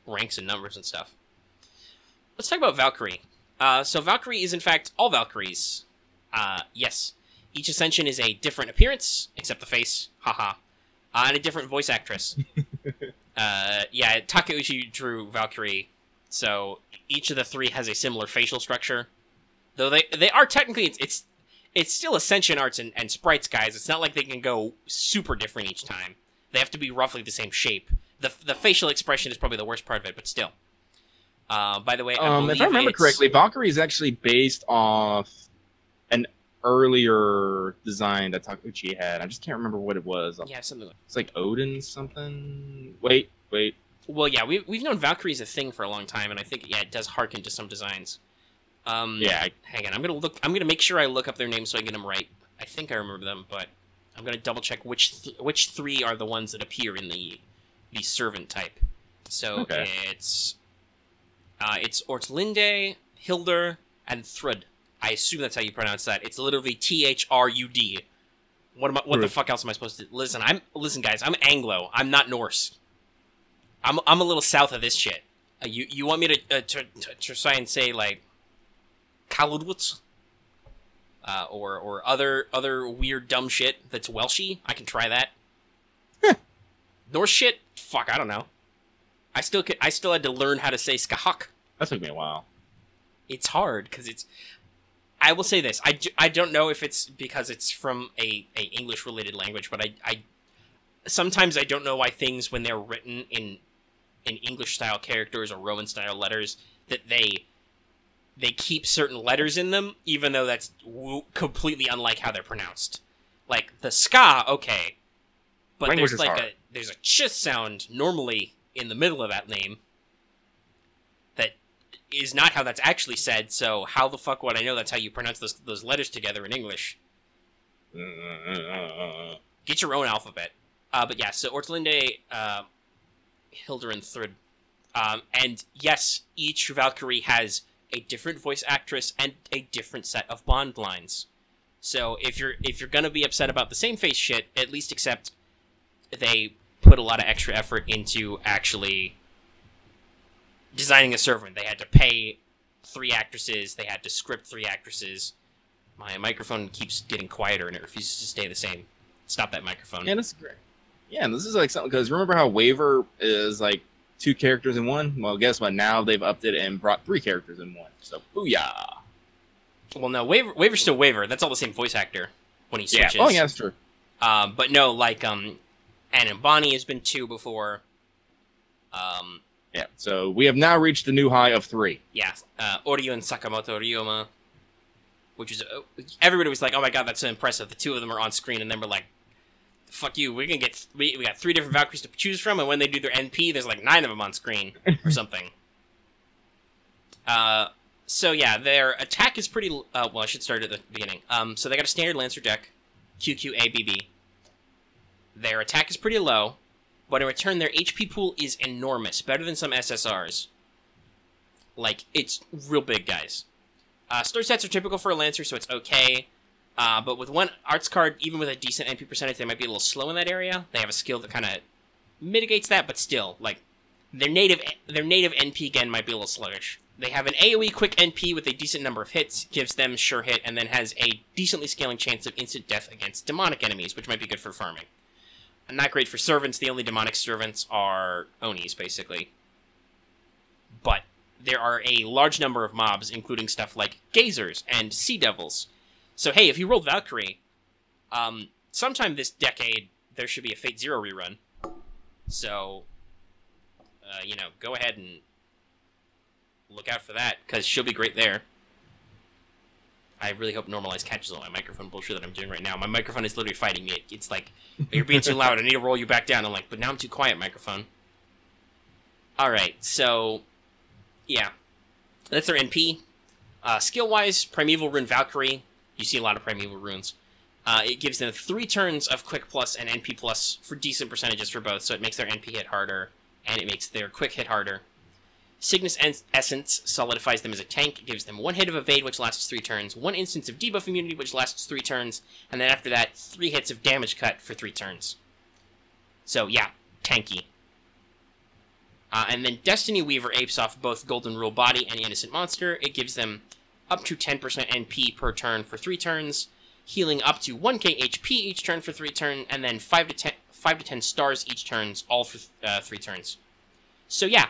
A: ranks and numbers and stuff. Let's talk about Valkyrie. So Valkyrie is in fact all Valkyries. Yes. Each ascension is a different appearance, except the face. Haha. And a different voice actress. Yeah, Takeuchi drew Valkyrie. So each of the three has a similar facial structure. Though they are technically, it's still Ascension arts and sprites, guys. It's not like they can go super different each time. They have to be roughly the same shape. The facial expression is probably the worst part of it, but still. By the way,
B: if I remember correctly, Valkyrie is actually based off an earlier design that Takeuchi had. I just can't remember what it was.
A: Yeah, something like
B: it's like Odin something. Wait.
A: Well, yeah, we've known Valkyrie as a thing for a long time, and I think it does harken to some designs.
B: Yeah.
A: Hang on, I'm gonna make sure I look up their names so I get them right. I think I remember them, but I'm gonna double check which three are the ones that appear in the servant type. So it's Ortlinde, Hildur, and Thrud. I assume that's how you pronounce that. It's literally Thrud. What the fuck else am I supposed to... Listen, guys, I'm Anglo. I'm not Norse. I'm a little south of this shit. You want me to try and say, Kaludwitz? Or other weird dumb shit that's Welshy? I can try that. Norse shit? Fuck, I don't know. I still had to learn how to say Scathach.
B: That took me a while.
A: It's hard, because it's... I will say this. I don't know if it's because it's from a English-related language, but I sometimes I don't know why things, when they're written in English-style characters or Roman-style letters, that they keep certain letters in them, even though that's completely unlike how they're pronounced. Like, the ska, okay. But there's a ch sound normally in the middle of that name, is not how that's actually said, so how the fuck would I know that's how you pronounce those letters together in English? Get your own alphabet. But yeah, so Ortlinde, Hildur, and Thrud. And yes, each Valkyrie has a different voice actress and a different set of bond lines. So if you're gonna be upset about the same face shit, at least accept they put a lot of extra effort into actually designing a servant. They had to pay 3 actresses, they had to script 3 actresses. My microphone keeps getting quieter and it refuses to stay the same. Stop that microphone.
B: Yeah, this is great. Yeah, and this is like something, because remember how Waver is like 2 characters in one? Well, guess what? Now they've upped it and brought 3 characters in one. So, booyah!
A: Well, no, Waver's still Waver. That's all the same voice actor when he switches.
B: Yeah. Oh, yeah, that's true.
A: But no, like, Anne and Bonnie has been 2 before.
B: Yeah, so we have now reached the new high of 3.
A: Yeah, Oryo and Sakamoto Ryoma, which is, everybody was like, oh my god, that's so impressive. The 2 of them are on screen, and then we're like, fuck you, we got 3 different Valkyries to choose from, and when they do their NP, there's like 9 of them on screen, or something. So yeah, their attack is pretty, well, I should start at the beginning. So they got a standard Lancer deck, QQABB. Their attack is pretty low, but in return, their HP pool is enormous, better than some SSRs. Like, it's real big, guys. Story stats are typical for a Lancer, so it's okay. But with 1 arts card, even with a decent NP percentage, they might be a little slow in that area. They have a skill that kind of mitigates that, but still, like, their native NP again might be a little sluggish. They have an AoE quick NP with a decent number of hits, gives them sure hit, and then has a decently scaling chance of instant death against demonic enemies, which might be good for farming. Not great for servants. The only demonic servants are Onis, basically. But there are a large number of mobs, including stuff like Gazers and Sea Devils. So hey, if you rolled Valkyrie, sometime this decade, there should be a Fate Zero rerun. So, you know, go ahead and look out for that, because she'll be great there. I really hope Normalize catches all my microphone bullshit that I'm doing right now. My microphone is literally fighting me. It's like, you're being too loud, I need to roll you back down. I'm like, but now I'm too quiet, microphone. Alright, so, yeah. That's their NP. Skill-wise, Primeval Rune Valkyrie. You see a lot of Primeval Runes. It gives them 3 turns of Quick Plus and NP Plus for decent percentages for both, so it makes their NP hit harder, and it makes their Quick hit harder. Cygnus Essence solidifies them as a tank. It gives them 1 hit of Evade, which lasts 3 turns, 1 instance of Debuff Immunity, which lasts 3 turns, and then after that, 3 hits of Damage Cut for 3 turns. So, yeah, tanky. And then Destiny Weaver apes off both Golden Rule Body and Innocent Monster. It gives them up to 10% NP per turn for 3 turns, healing up to 1k HP each turn for 3 turns, and then 5 to 10 stars each turns, all for 3 turns. So, yeah.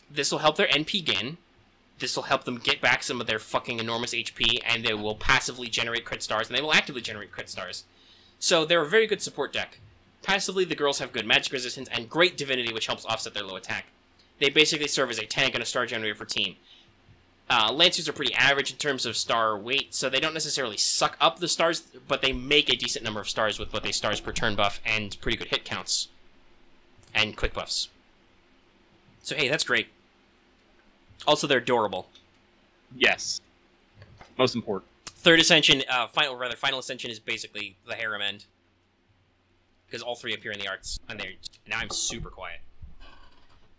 A: This will help their NP gain. This will help them get back some of their fucking enormous HP, and they will passively generate crit stars, and they will actively generate crit stars. So they're a very good support deck. Passively, the girls have good magic resistance and great divinity, which helps offset their low attack. They basically serve as a tank and a star generator for team. Lancers are pretty average in terms of star weight, so they don't necessarily suck up the stars, but they make a decent number of stars with both a stars per turn buff and pretty good hit counts. And quick buffs. So hey, that's great. Also, they're adorable.
B: Yes. Most important.
A: Third Ascension, Final Ascension is basically the harem end. Because all 3 appear in the arts. And now I'm super quiet.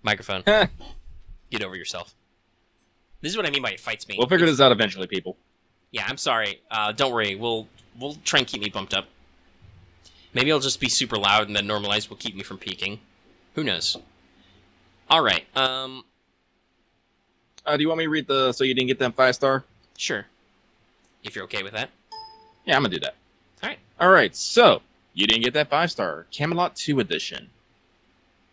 A: Microphone. Get over yourself. This is what I mean by it fights me.
B: We'll figure this out eventually, people.
A: Yeah, I'm sorry. Don't worry. We'll try and keep me bumped up. Maybe I'll just be super loud and then Normalize will keep me from peaking. Who knows? Alright,
B: do you want me to read the So You Didn't Get Them 5-star?
A: Sure. If you're okay with that.
B: Yeah, I'm gonna do that.
A: Alright.
B: Alright, so, you didn't get that 5-star. Camelot 2 Edition.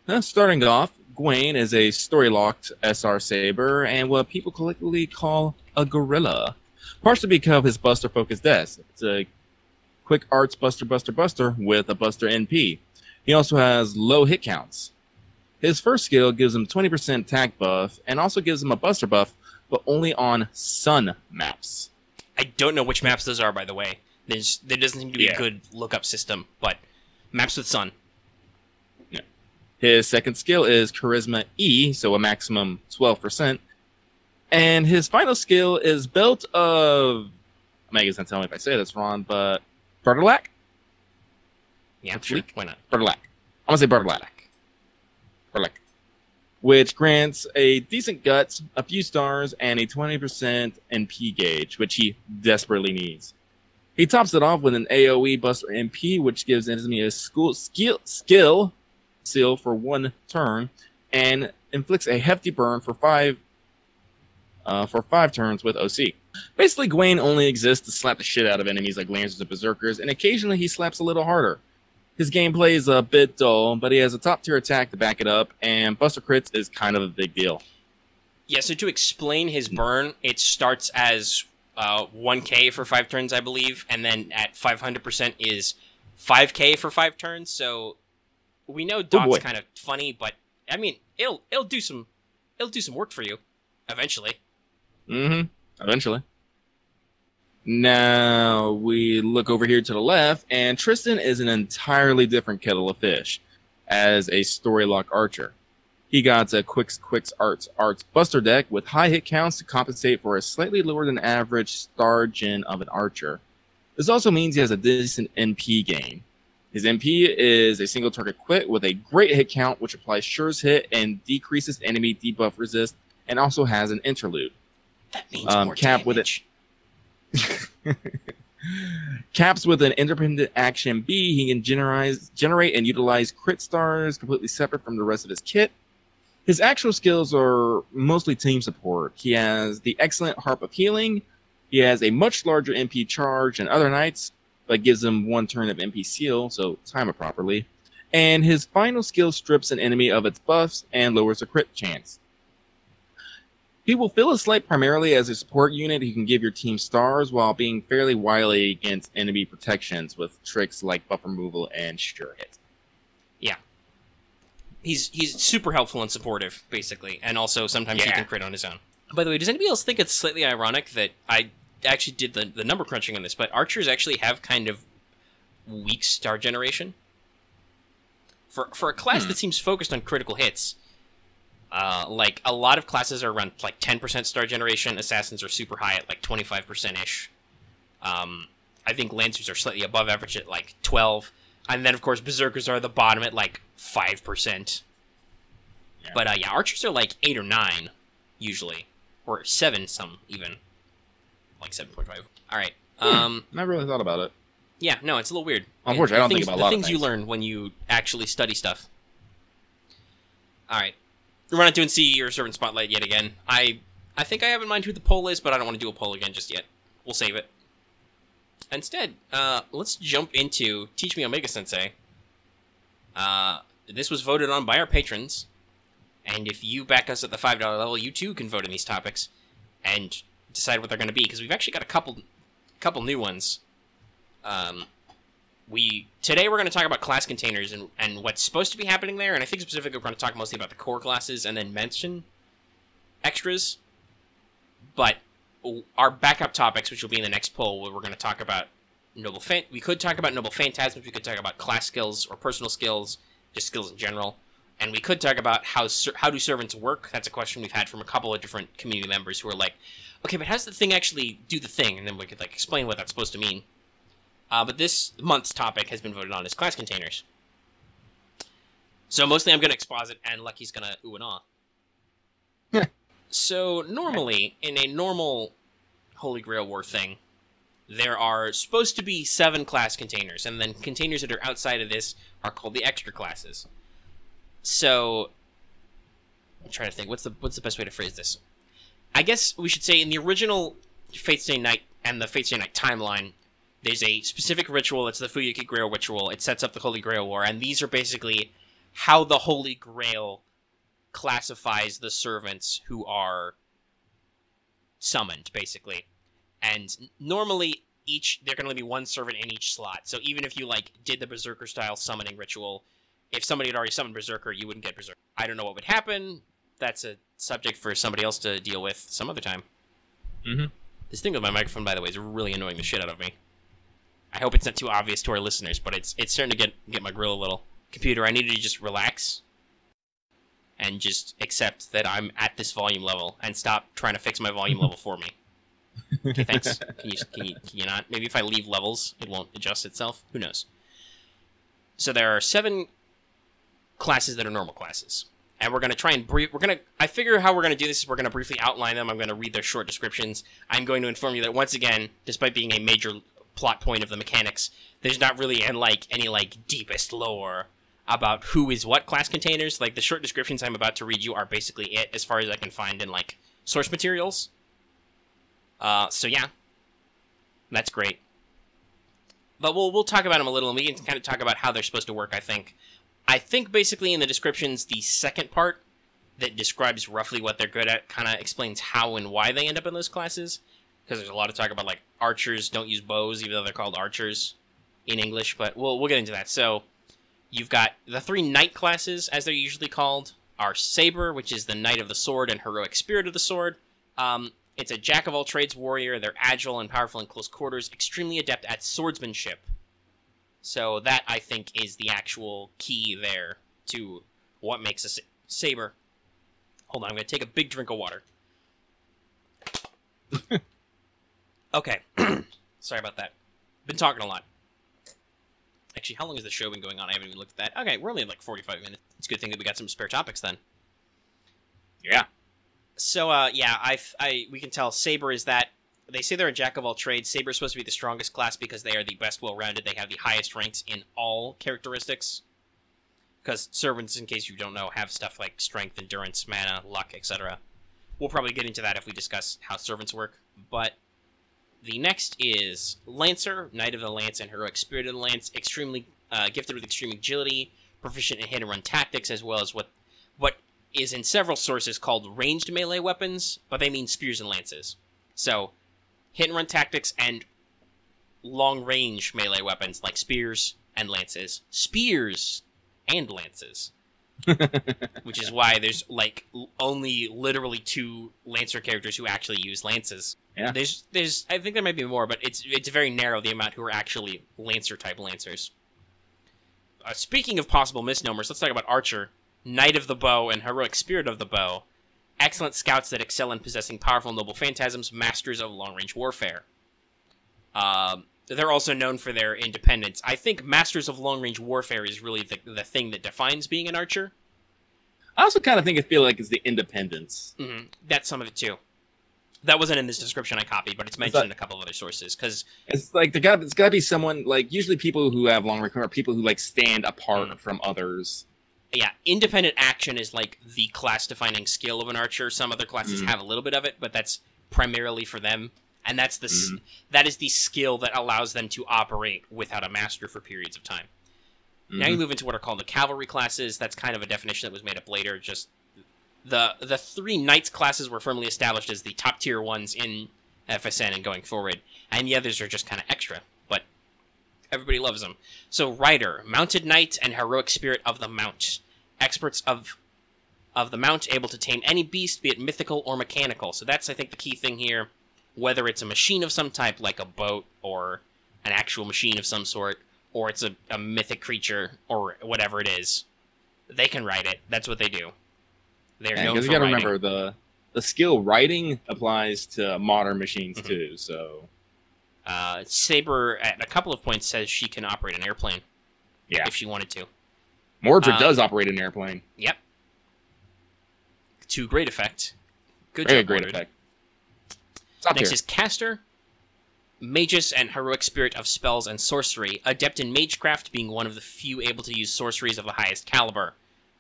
B: Now, starting off, Gawain is a story-locked SR Saber, and what people collectively call a gorilla. Partially because of his buster-focused death. It's a quick arts buster with a buster NP. He also has low hit counts. His first skill gives him 20% attack buff, and also gives him a buster buff, but only on sun maps.
A: I don't know which maps those are, by the way. There doesn't seem to be a good lookup system, but maps with sun.
B: Yeah. His second skill is Charisma E, so a maximum 12%, And his final skill is Belt of... Omega-Sensei, tell me if I say this wrong, but... Bertolac?
A: Yeah, sure. Why not?
B: Bertolac. I'm going to say Bertolac. Bertolac. Which grants a decent guts, a few stars, and a 20% NP gauge, which he desperately needs. He tops it off with an AoE Buster MP, which gives enemy a skill seal for 1 turn, and inflicts a hefty burn for 5 turns with OC. Basically, Gawain only exists to slap the shit out of enemies like Lancers and Berserkers, and occasionally he slaps a little harder. His gameplay is a bit dull, but he has a top-tier attack to back it up, and Buster Crits is kind of a big deal.
A: Yeah, so to explain his burn, it starts as 1k for 5 turns, I believe, and then at 500% is 5k for 5 turns, so we know Dot's kind of funny, but, I mean, it'll do some work for you, eventually.
B: Eventually. Now, we look over here to the left, and Tristan is an entirely different kettle of fish as a story lock archer. He got a Quicks Arts Buster deck with high hit counts to compensate for a slightly lower than average star gen of an archer. This also means he has a decent NP gain. His NP is a single target quit with a great hit count, which applies Sure's hit and decreases enemy debuff resist, and also has an interlude.
A: That means more damage.
B: Caps with an independent action B, he can generate and utilize crit stars completely separate from the rest of his kit. His actual skills are mostly team support. He has the excellent Harp of Healing. He has a much larger MP charge than other knights, but gives him 1 turn of MP seal, so time it properly. And his final skill strips an enemy of its buffs and lowers the crit chance. He will fill his slate primarily as a support unit. He can give your team stars while being fairly wily against enemy protections with tricks like buff removal and sure hit.
A: Yeah. He's super helpful and supportive, basically, and also sometimes he can crit on his own. By the way, does anybody else think it's slightly ironic that I actually did the number crunching on this, but archers actually have kind of weak star generation? For a class that seems focused on critical hits, like, a lot of classes are around, like, 10% star generation. Assassins are super high at, like, 25%-ish. I think Lancers are slightly above average at, like, 12. And then, of course, Berserkers are the bottom at, like, 5%. Yeah. But, yeah, Archers are, like, 8 or 9, usually. Or 7, some, even. Like, 7.5. Alright.
B: Never really thought about it.
A: Yeah, no, it's a little weird.
B: Unfortunately, I don't think about a lot of things.
A: The things you learn when you actually study stuff. Alright. We're not doing CE or Servant Spotlight yet again. I think I have in mind who the poll is, but I don't want to do a poll again just yet. We'll save it. Instead, let's jump into Teach Me Omega-Sensei. This was voted on by our patrons, and if you back us at the $5 level, you too can vote in these topics and decide what they're going to be, because we've actually got a couple new ones. Today we're going to talk about class containers and what's supposed to be happening there, and I think specifically we're going to talk mostly about the core classes and then mention extras. But our backup topics, which will be in the next poll, where we're going to talk about we could talk about Noble Phantasms, we could talk about class skills or personal skills, just skills in general, and we could talk about how do servants work. That's a question we've had from a couple of different community members who are like, okay, but how does the thing actually do the thing? And then we could like explain what that's supposed to mean. But this month's topic has been voted on as class containers. So mostly I'm going to exposit, and Lucky's going to ooh and ah. So normally, in a normal Holy Grail War thing, there are supposed to be 7 class containers, and then containers that are outside of this are called the extra classes. So, I'm trying to think, what's the best way to phrase this? I guess we should say in the original Fate's Day Night and the Fate's Day Night timeline, there's a specific ritual. It's the Fuyuki Grail ritual. It sets up the Holy Grail War, and these are basically how the Holy Grail classifies the servants who are summoned, basically. And normally, there can only be 1 servant in each slot. So even if you like did the Berserker-style summoning ritual, if somebody had already summoned Berserker, you wouldn't get Berserker. I don't know what would happen. That's a subject for somebody else to deal with some other time. This thing with my microphone, by the way, is really annoying the shit out of me. I hope it's not too obvious to our listeners, but it's starting to get my grill a little. Computer, I need you to just relax. and just accept that I'm at this volume level and stop trying to fix my volume level for me. Okay, thanks. Can you not? Maybe if I leave levels, it won't adjust itself. Who knows? So there are 7 classes that are normal classes. And we're going to try and I figure how we're going to do this is we're going to briefly outline them. I'm going to read their short descriptions. I'm going to inform you that once again, despite being a major plot point of the mechanics, there's not really any deepest lore about who is what class containers. Like, the short descriptions I'm about to read you are basically it, as far as I can find in, like, source materials. So yeah. That's great. But we'll talk about them a little, and we can kind of talk about how they're supposed to work, I think. I think basically in the descriptions, the second part that describes roughly what they're good at kind of explains how and why they end up in those classes. Because there's a lot of talk about, like, archers don't use bows, even though they're called archers in English. But we'll get into that. So you've got the 3 knight classes, as they're usually called, are Saber, which is the Knight of the Sword and Heroic Spirit of the Sword. It's a jack-of-all-trades warrior. They're agile and powerful in close quarters, extremely adept at swordsmanship. So that, I think, is the actual key there to what makes a saber. Hold on, I'm going to take a big drink of water. Okay. Sorry about that. Been talking a lot. Actually, how long has the show been going on? I haven't even looked at that. Okay, we're only at like 45 minutes. It's a good thing that we got some spare topics then.
B: Yeah.
A: So, yeah, we can tell Saber is that. They say they're a jack of all trades. Saber is supposed to be the strongest class because they are the best well-rounded. They have the highest ranks in all characteristics. Because servants, in case you don't know, have stuff like strength, endurance, mana, luck, etc. We'll probably get into that if we discuss how servants work. But the next is Lancer, Knight of the Lance and Heroic Spirit of the Lance. Extremely gifted with extreme agility, proficient in hit-and-run tactics, as well as what is in several sources called ranged melee weapons, but they mean spears and lances. So, hit-and-run tactics and long-range melee weapons like spears and lances. Spears and lances. Which is why there's, like, only literally 2 Lancer characters who actually use lances.
B: Yeah.
A: There's I think there might be more, but it's very narrow, the amount who are actually Lancer-type Lancers. Speaking of possible misnomers, let's talk about Archer, Knight of the Bow and Heroic Spirit of the Bow. Excellent scouts that excel in possessing powerful noble phantasms, masters of long-range warfare. They're also known for their independence. I think masters of long-range warfare is really the thing that defines being an archer.
B: I also kind of feel like it's the independence.
A: Mm-hmm. That's some of it, too. That wasn't in this description I copied, but it's mentioned in a couple of other sources. Because
B: it's like it's got to be someone, like, usually people who have long range are people who, like, stand apart from others.
A: Yeah, independent action is, like, the class-defining skill of an archer. Some other classes have a little bit of it, but that's primarily for them. And that's that is the skill that allows them to operate without a master for periods of time. Now you move into what are called the cavalry classes. That's kind of a definition that was made up later. Just the 3 knights classes were firmly established as the top-tier ones in FSN and going forward. And the others are just kind of extra, but everybody loves them. So Rider, Mounted Knight, and Heroic Spirit of the Mount. Experts of the mount, able to tame any beast, be it mythical or mechanical. So that's, I think, the key thing here. Whether it's a machine of some type, like a boat, or an actual machine of some sort, or it's a mythic creature, or whatever it is, they can ride it. That's what they do. They're known for
B: because you gotta
A: riding.
B: remember, the skill riding applies to modern machines, too, so...
A: Saber, at a couple of points, says she can operate an airplane.
B: Yeah.
A: If she wanted to.
B: Mordred does operate an airplane.
A: Yep. To great effect. Good
B: Very
A: job,
B: great
A: Mordred.
B: effect. Stop
A: Next
B: here.
A: is Caster, Magus and Heroic Spirit of Spells and Sorcery, adept in Magecraft, being one of the few able to use sorceries of the highest caliber.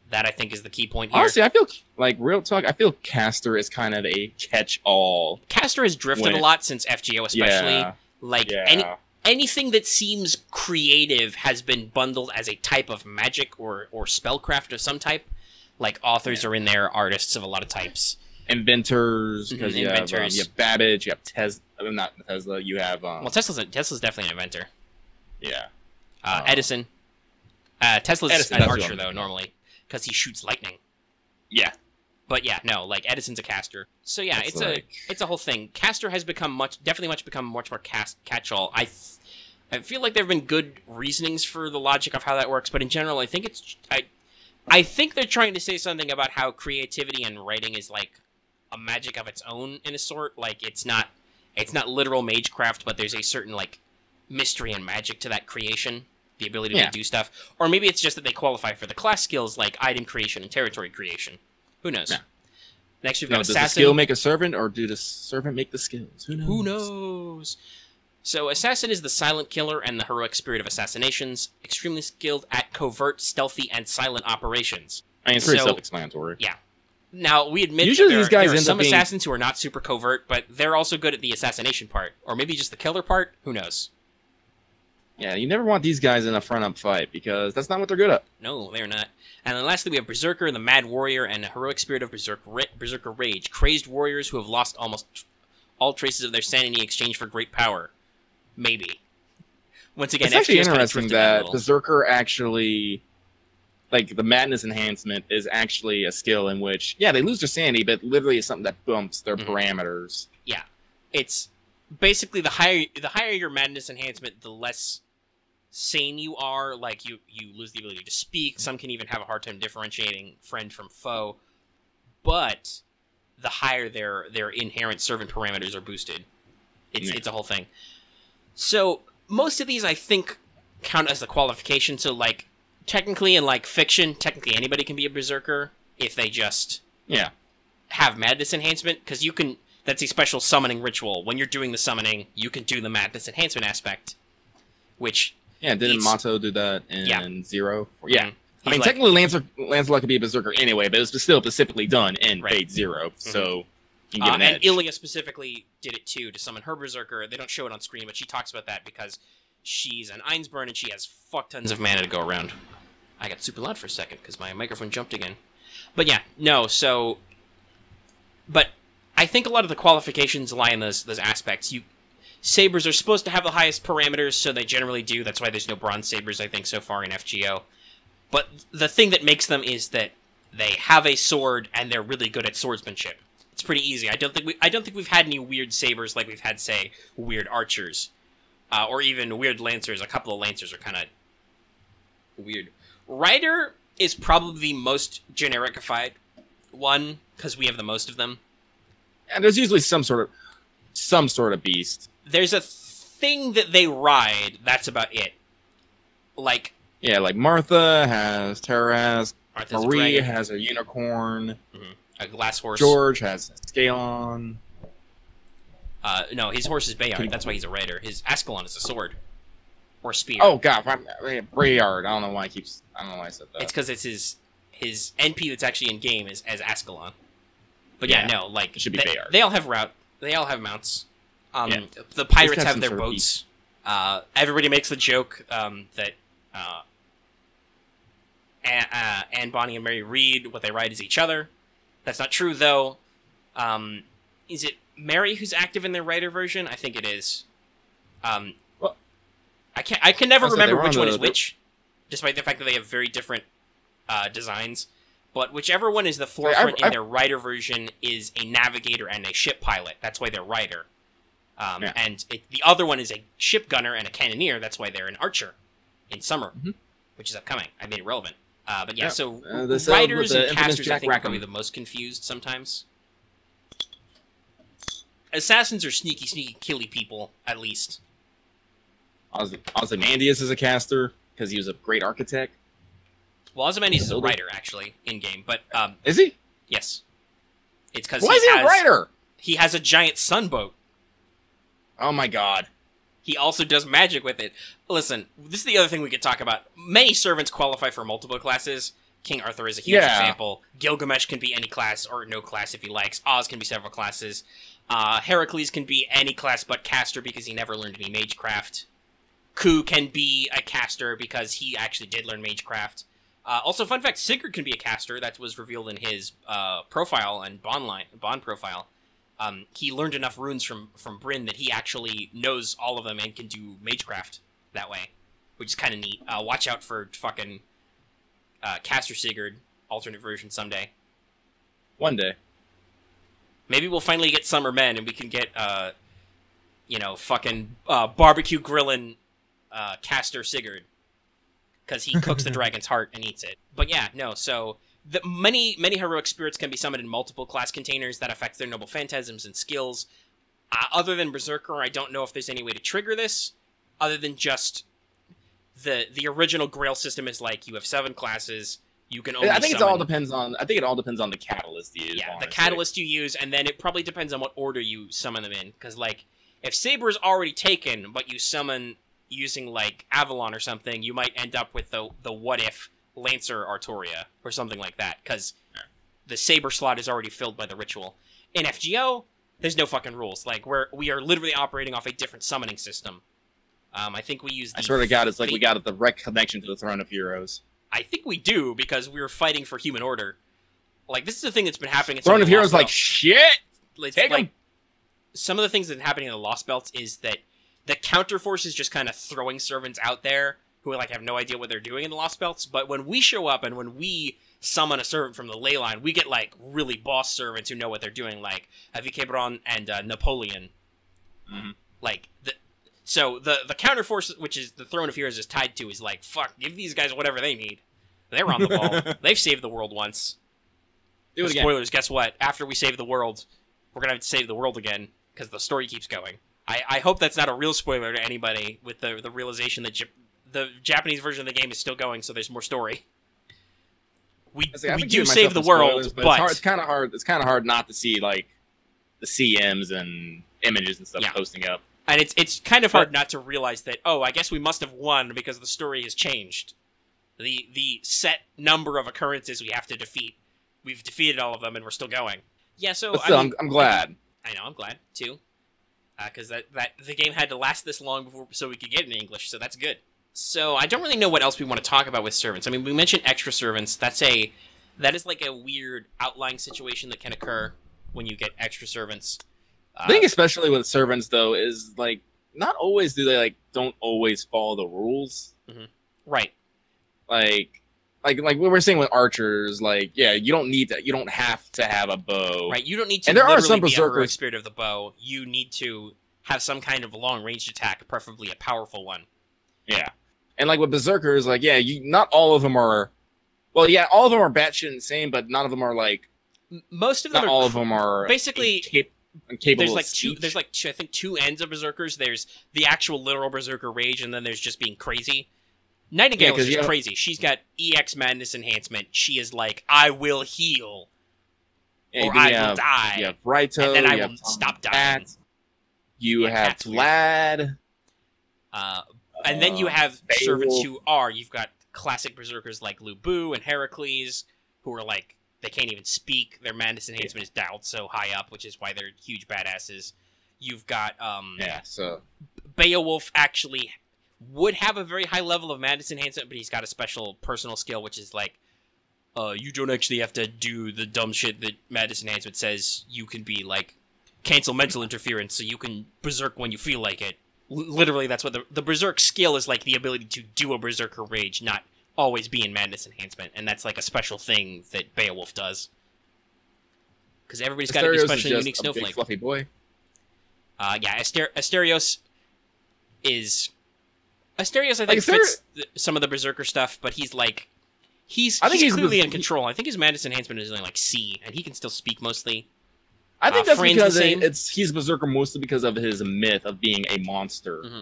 A: That, I think, is the key point here.
B: Honestly, I feel, like, real talk, I feel Caster is kind of a catch-all.
A: Caster has drifted a lot since FGO, especially.
B: Yeah.
A: Like,
B: Yeah.
A: anything that seems creative has been bundled as a type of magic or spellcraft of some type. Like, authors are in there, artists of a lot of types.
B: Inventors, because you have Babbage, you have Tesla, not Tesla, you have...
A: well, Tesla's definitely an inventor.
B: Yeah.
A: Edison. Tesla's
B: Edison,
A: an archer, though, normally, because he shoots lightning.
B: Yeah.
A: But yeah, no, like, Edison's a caster. So yeah, it's a whole thing. Caster has become definitely become much more catch-all. I feel like there have been good reasonings for the logic of how that works, but in general, I think I think they're trying to say something about how creativity and writing is like a magic of its own in a sort. Like it's not literal magecraft, but there's a certain like mystery and magic to that creation, the ability to do stuff. Or maybe it's just that they qualify for the class skills like item creation and territory creation. Who knows? Yeah. Next we've got Assassin.
B: Does the skill make a servant, or do the servant make the skills? Who knows?
A: Who knows? So Assassin is the silent killer and the heroic spirit of assassinations, extremely skilled at covert, stealthy, and silent operations.
B: I mean, it's pretty self-explanatory.
A: Yeah. Now, we admit
B: usually
A: that there are
B: end
A: some
B: up being...
A: assassins who are not super covert, but they're also good at the assassination part. Or maybe just the killer part? Who knows?
B: Yeah, you never want these guys in a front-up fight, because that's not what they're good at.
A: No, they're not. And then lastly, we have Berserker, the Mad Warrior, and the heroic spirit of Berserker Rage. Crazed warriors who have lost almost all traces of their sanity in exchange for great power. Maybe. Once again,
B: it's actually interesting that Berserker actually... Like, the Madness Enhancement is actually a skill in which, yeah, they lose their sanity, but literally it's something that bumps their parameters.
A: Yeah. It's... Basically, the higher your Madness Enhancement, the less sane you are. Like, you lose the ability to speak. Some can even have a hard time differentiating friend from foe. But the higher their inherent servant parameters are boosted. It's a whole thing. So, most of these, I think, count as the qualification. So, like, technically in, like, fiction, technically anybody can be a Berserker if they just have Madness Enhancement. Because you can... That's a special summoning ritual. When you're doing the summoning, you can do the Madness Enhancement aspect. Which...
B: Yeah, didn't Mato do that in Zero? Yeah. I mean,
A: like,
B: technically Lancelot could be a Berserker anyway, but it was still specifically done in Fate Zero, so... You can get an edge.
A: And Ilya specifically did it too, to summon her Berserker. They don't show it on screen, but she talks about that because she's an Einsburn and she has fuck tons of mana to go around. I got super loud for a second because my microphone jumped again. But yeah, no, so... But I think a lot of the qualifications lie in those aspects. Sabers are supposed to have the highest parameters, so they generally do. That's why there's no Bronze Sabers, I think, so far in FGO. But the thing that makes them is that they have a sword and they're really good at swordsmanship. It's pretty easy. I don't think we've had any weird sabers like we've had, say, weird archers, or even weird lancers. A couple of lancers are kind of weird. Rider is probably the most genericified one because we have the most of them.
B: And there's usually some sort of beast.
A: There's a thing that they ride. That's about it. Like
B: Martha has Terras. Marie has a unicorn.
A: Mm-hmm. A glass horse.
B: George has Scalon.
A: No, his horse is Bayard. That's why he's a rider. His Ascalon is a sword. Or spear.
B: Oh, God. Bayard. I don't know why I said that.
A: It's because it's his NP that's actually in-game is as Ascalon. But yeah, no, like...
B: It should be Bayard.
A: They all have route. They all have mounts. The pirates have their boats. Everybody makes the joke that... Anne, Bonnie, and Mary Reed, what they ride is each other. That's not true, though. Is it Mary who's active in their writer version? I think it is.
B: Well,
A: I can never remember which one is which, despite the fact that they have very different designs. But whichever one is the forefront in their writer version is a navigator and a ship pilot. That's why they're rider. And the other one is a ship gunner and a cannoneer. That's why they're an archer in summer, which is upcoming. I made it relevant. But yeah, so riders and casters, I think, are probably the most confused sometimes. Assassins are sneaky, killy people, at least.
B: Ozymandias is a caster, because he was a great architect.
A: Well, Ozymandias is a rider, actually, in-game, but...
B: is he?
A: Yes. It's because
B: Why is he a rider?
A: He has a giant sunboat.
B: Oh my god.
A: He also does magic with it. Listen, this is the other thing we could talk about. Many servants qualify for multiple classes. King Arthur is a huge example. Gilgamesh can be any class or no class if he likes. Oz can be several classes. Heracles can be any class but caster because he never learned any magecraft. Ku can be a caster because he actually did learn magecraft. Also, fun fact, Sigurd can be a caster. That was revealed in his profile and bond profile. He learned enough runes from Bryn that he actually knows all of them and can do magecraft that way, which is kind of neat. Watch out for fucking Caster Sigurd alternate version someday.
B: One day.
A: Maybe we'll finally get Summer Men and we can get, fucking barbecue grilling Caster Sigurd. because he cooks the dragon's heart and eats it. But yeah, no, so many heroic spirits can be summoned in multiple class containers that affect their noble phantasms and skills. Other than Berserker, I don't know if there's any way to trigger this, other than just the original Grail system is like, you have 7 classes, you can only
B: I think
A: summon...
B: it all depends on the catalyst you use.
A: Yeah,
B: honestly.
A: the catalyst you use, and then it probably depends on what order you summon them in, because, like, if Saber's already taken, but you summon using, like, Avalon or something, you might end up with the what-if Lancer Artoria, or something like that, because the Saber slot is already filled by the ritual. In FGO, there's no fucking rules. Like, we are literally operating off a different summoning system. I think we use the...
B: I swear to God, it's like we got a direct connection to the Throne of Heroes.
A: I think we do, because we were fighting for human order. Like, this is the thing that's been happening...
B: Throne of Heroes like, shit!
A: Take like, some of the things that are happening in the Lost Belts is that the counter force is just kind of throwing servants out there who, like, have no idea what they're doing in the Lost Belts, but when we show up and when we summon a servant from the ley line, we get, like, really boss servants who know what they're doing, like Avikebron and Napoleon.
B: Mm-hmm.
A: Like, so the counter force, which is the Throne of Heroes is tied to, is like, fuck, give these guys whatever they need. They're on the ball. They've saved the world once.
B: Do it again.
A: Spoilers, guess what? After we save the world, we're gonna have to save the world again, because the story keeps going. I hope that's not a real spoiler to anybody, with the realization that the Japanese version of the game is still going, so there's more story. We do save the world, but
B: it's kind of hard. It's kind of hard not to see, like, the CMs and images and stuff posting up.
A: And it's kind of hard not to realize that, oh, I guess we must have won because the story has changed. The set number of occurrences we have to defeat, we've defeated all of them, and we're still going. Yeah, so
B: but still,
A: I mean,
B: I'm glad.
A: I know, I'm glad too, because that the game had to last this long so we could get it in English, so that's good. So I don't really know what else we want to talk about with servants. I mean, we mentioned extra servants. That is like a weird outlying situation that can occur when you get extra servants.
B: I think especially with servants, though, is, like, not always do they, like, don't always follow the rules.
A: Mm-hmm. Right.
B: Like what we're saying with archers, like, yeah, you don't have to have a bow.
A: Right, you don't need to
B: and there are some
A: be a heroic
B: berserkers.
A: spirit of the bow. You need to have some kind of long-range attack, preferably a powerful one.
B: Yeah. And, like, with berserkers, like, yeah, not all of them are... Well, yeah, all of them are batshit insane, but none of them are, like...
A: Most of them
B: not all of them are...
A: Basically...
B: Incapable
A: there's like I think 2 ends of berserkers. There's the actual literal berserker rage, and then there's just being crazy. Nightingale is just crazy. She's got EX Madness Enhancement. She is like, I will heal, or I will die.
B: You have Raito,
A: and then I will stop dying.
B: You have Vlad.
A: And then you have servants who are, you've got classic berserkers like Lubu and Heracles, who are like, they can't even speak. Their Madness Enhancement is dialed so high up, which is why they're huge badasses. You've got, Beowulf actually would have a very high level of Madness Enhancement, but he's got a special personal skill, which is like, you don't actually have to do the dumb shit that Madness Enhancement says. You can be like, cancel mental interference, so you can berserk when you feel like it. Literally, that's what the berserk skill is, like the ability to do a berserker rage, not always be in Madness Enhancement, and that's like a special thing that Beowulf does. Because everybody's got to be special and unique snowflake.
B: Big fluffy boy.
A: Yeah, Asterios is... Asterios, I think, fits some of the berserker stuff, but he's like... He's clearly in control. I think his Madness Enhancement is only like C, and he can still speak mostly.
B: I think that's because he's berserker mostly because of his myth of being a monster.
A: Mm-hmm.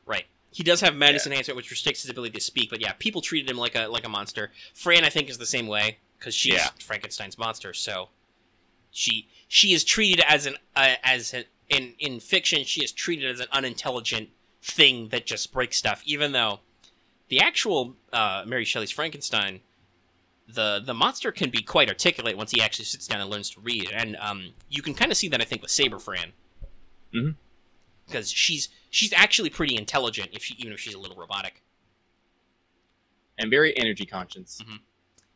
A: Right. He does have Madness Enhancement, which restricts his ability to speak, but yeah, people treated him like a monster. Fran, I think, is the same way, because she's Frankenstein's monster, so... She is treated as in fiction, she is treated as an unintelligent thing that just breaks stuff, even though the actual Mary Shelley's Frankenstein, the monster can be quite articulate once he actually sits down and learns to read, and you can kind of see that, I think, with Saber Fran.
B: Mm-hmm.
A: Because she's actually pretty intelligent, even if she's a little robotic.
B: And very energy conscious.
A: Mm-hmm.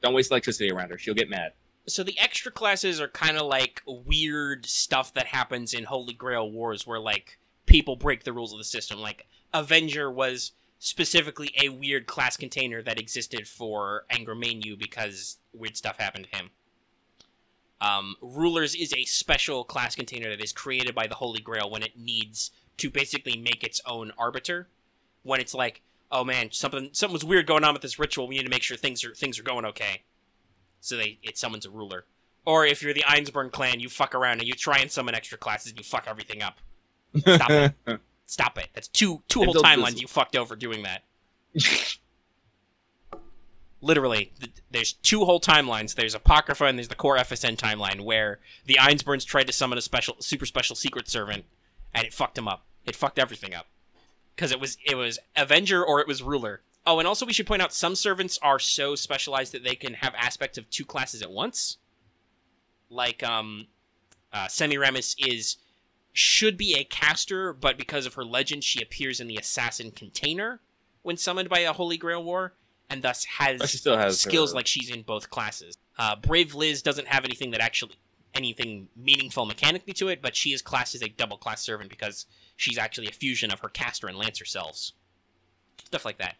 B: Don't waste electricity around her, she'll get mad.
A: So the extra classes are kind of like weird stuff that happens in Holy Grail Wars where, like, people break the rules of the system. Like, Avenger was specifically a weird class container that existed for Angramenu because weird stuff happened to him. Rulers is a special class container that is created by the Holy Grail when it needs to basically make its own arbiter. When it's like, oh man, something was weird going on with this ritual. We need to make sure things are going okay. So it summons a ruler. Or if you're the Einsborn clan, you fuck around and you try and summon extra classes and you fuck everything up. Stop it. Stop it. That's two whole timelines you fucked over doing that. Literally, there's 2 whole timelines. There's Apocrypha and there's the core FSN timeline where the Einsborns tried to summon a super special secret servant and it fucked him up. It fucked everything up. Because it was Avenger or it was Ruler. Oh, and also we should point out some servants are so specialized that they can have aspects of 2 classes at once. Like, Semiramis should be a caster, but because of her legend, she appears in the Assassin container when summoned by a Holy Grail War, and thus she still has skills like she's in both classes. Brave Liz doesn't have anything meaningful mechanically to it, but she is classed as a double class servant because she's actually a fusion of her caster and lancer selves. Stuff like that.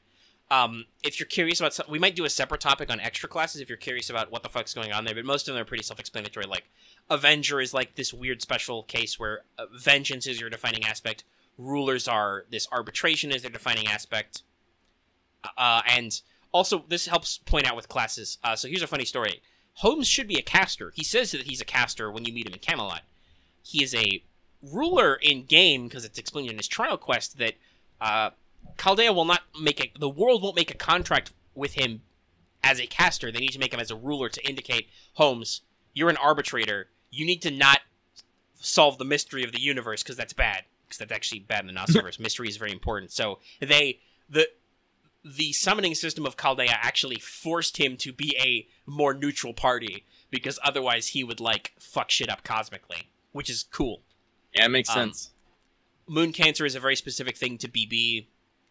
A: If you're curious about we might do a separate topic on extra classes if you're curious about what the fuck's going on there, but most of them are pretty self-explanatory. Like, Avenger is like this weird special case where vengeance is your defining aspect, rulers are this arbitration is their defining aspect, and also this helps point out with classes. So here's a funny story. Holmes should be a caster. He says that he's a caster when you meet him in Camelot. He is a ruler in game because it's explained in his trial quest that Chaldea will not the world won't make a contract with him as a caster. They need to make him as a ruler to indicate, Holmes, you're an arbitrator. You need to not solve the mystery of the universe because that's bad. Because that's actually bad in the Gnostiverse. Mystery is very important. So the summoning system of Chaldea actually forced him to be a more neutral party because otherwise he would like fuck shit up cosmically, which is cool.
B: Yeah, it makes sense.
A: Moon Cancer is a very specific thing to BB.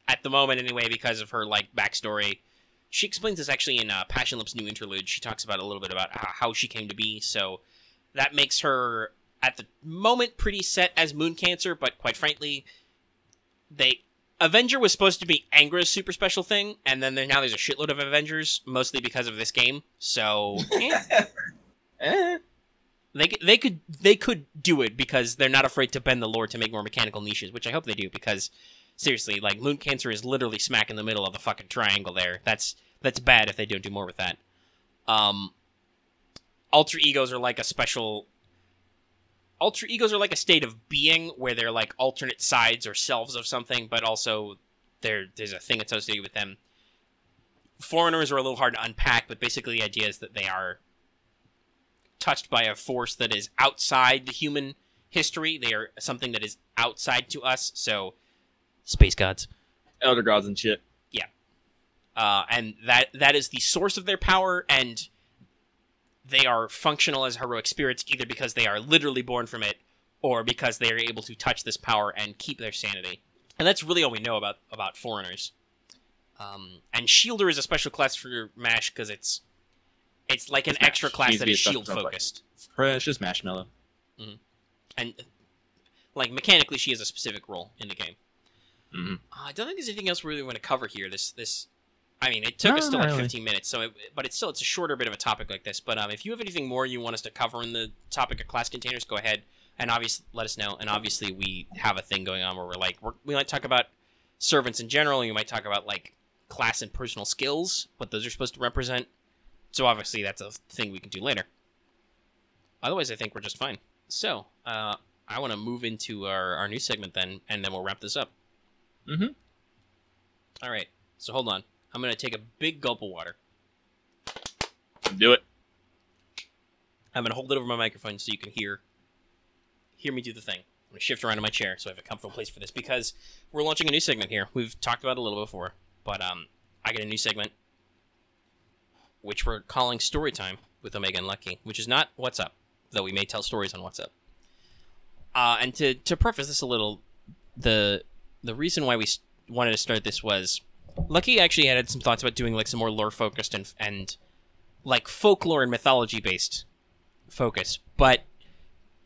A: At the moment, anyway, because of her, like, backstory. She explains this, actually, in Passion Lip's new interlude. She talks about a little bit about how she came to be, so that makes her, at the moment, pretty set as Moon Cancer, but quite frankly, Avenger was supposed to be Angra's super special thing, and then now there's a shitload of Avengers, mostly because of this game, so... They could do it, because they're not afraid to bend the lore to make more mechanical niches, which I hope they do, because... Seriously, like, Moon Cancer is literally smack in the middle of the fucking triangle there. That's bad if they don't do more with that. Alter egos are like a special... Alter egos are like a state of being where they're like alternate sides or selves of something, but also there's a thing associated with them. Foreigners are a little hard to unpack, but basically the idea is that they are touched by a force that is outside the human history. They are something that is outside to us, so... Space gods.
B: Elder gods and shit.
A: Yeah. And that is the source of their power, and they are functional as heroic spirits either because they are literally born from it, or because they are able to touch this power and keep their sanity. And that's really all we know about foreigners. And Shielder is a special class for MASH because it's like an extra class that is shield-focused.
B: Precious marshmallow.
A: Mm-hmm. And, like, mechanically, she has a specific role in the game.
B: Mm-hmm.
A: I don't think there's anything else we really want to cover here. I mean, it took us still like 15 minutes, but it's a shorter bit of a topic like this. But if you have anything more you want us to cover in the topic of class containers, go ahead and obviously let us know. And obviously, we have a thing going on where we might talk about servants in general. And we might talk about like class and personal skills, what those are supposed to represent. So obviously, that's a thing we can do later. Otherwise, I think we're just fine. So I want to move into our new segment then, and then we'll wrap this up.
B: Mm-hmm.
A: All right, so hold on. I'm going to take a big gulp of water.
B: Do it.
A: I'm going to hold it over my microphone so you can hear me do the thing. I'm going to shift around in my chair so I have a comfortable place for this because we're launching a new segment here. We've talked about it a little before, but I get a new segment, which we're calling Storytime with Omega and Lucky, which is not What's Up, though we may tell stories on What's Up. And to preface this a little, the reason why we wanted to start this was Lucky actually had some thoughts about doing like some more lore focused and like folklore and mythology based focus, but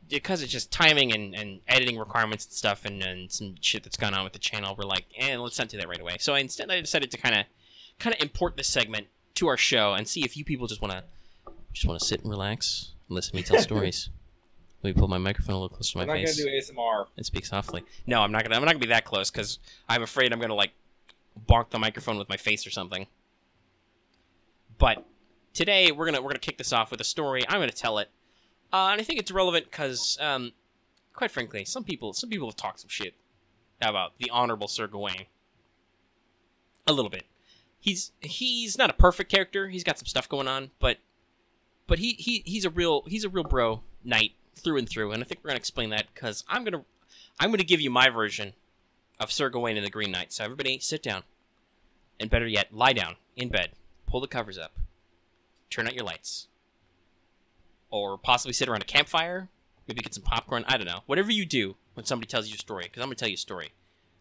A: because it's just timing and editing requirements and stuff and some shit that's gone on with the channel, we're like, let's not do that right away. So instead I decided to kind of import this segment to our show and see if you people just want to sit and relax and listen to me tell stories. Let me pull my microphone a little closer to my face.
B: I'm not gonna do ASMR.
A: And speak softly. No, I'm not gonna be that close because I'm afraid I'm gonna like bonk the microphone with my face or something. But today we're gonna kick this off with a story. I'm gonna tell it, and I think it's relevant because, quite frankly, some people have talked some shit about the Honorable Sir Gawain. A little bit. He's not a perfect character. He's got some stuff going on, but he's a real bro knight through and through, and I think we're gonna explain that because I'm gonna give you my version of Sir Gawain and the Green Knight. So everybody, sit down, and better yet, lie down in bed, pull the covers up, turn out your lights, or possibly sit around a campfire, maybe get some popcorn. I don't know. Whatever you do when somebody tells you a story, because I'm gonna tell you a story,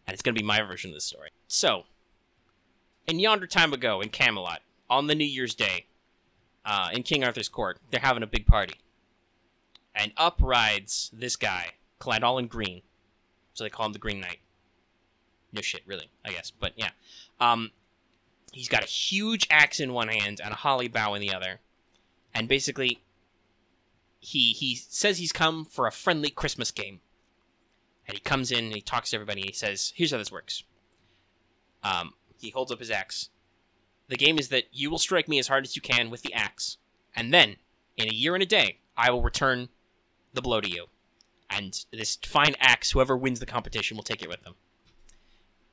A: and it's gonna be my version of the story. So, in yonder time ago in Camelot, on the New Year's Day, in King Arthur's court, they're having a big party. And up rides this guy, clad all in green. So they call him the Green Knight. No shit, really, I guess. But yeah. He's got a huge axe in one hand and a holly bow in the other. And basically, he says he's come for a friendly Christmas game. And he comes in and he talks to everybody and he says, here's how this works. He holds up his axe. The game is that you will strike me as hard as you can with the axe. And then, in a year and a day, I will return the blow to you. And this fine axe, whoever wins the competition will take it with them.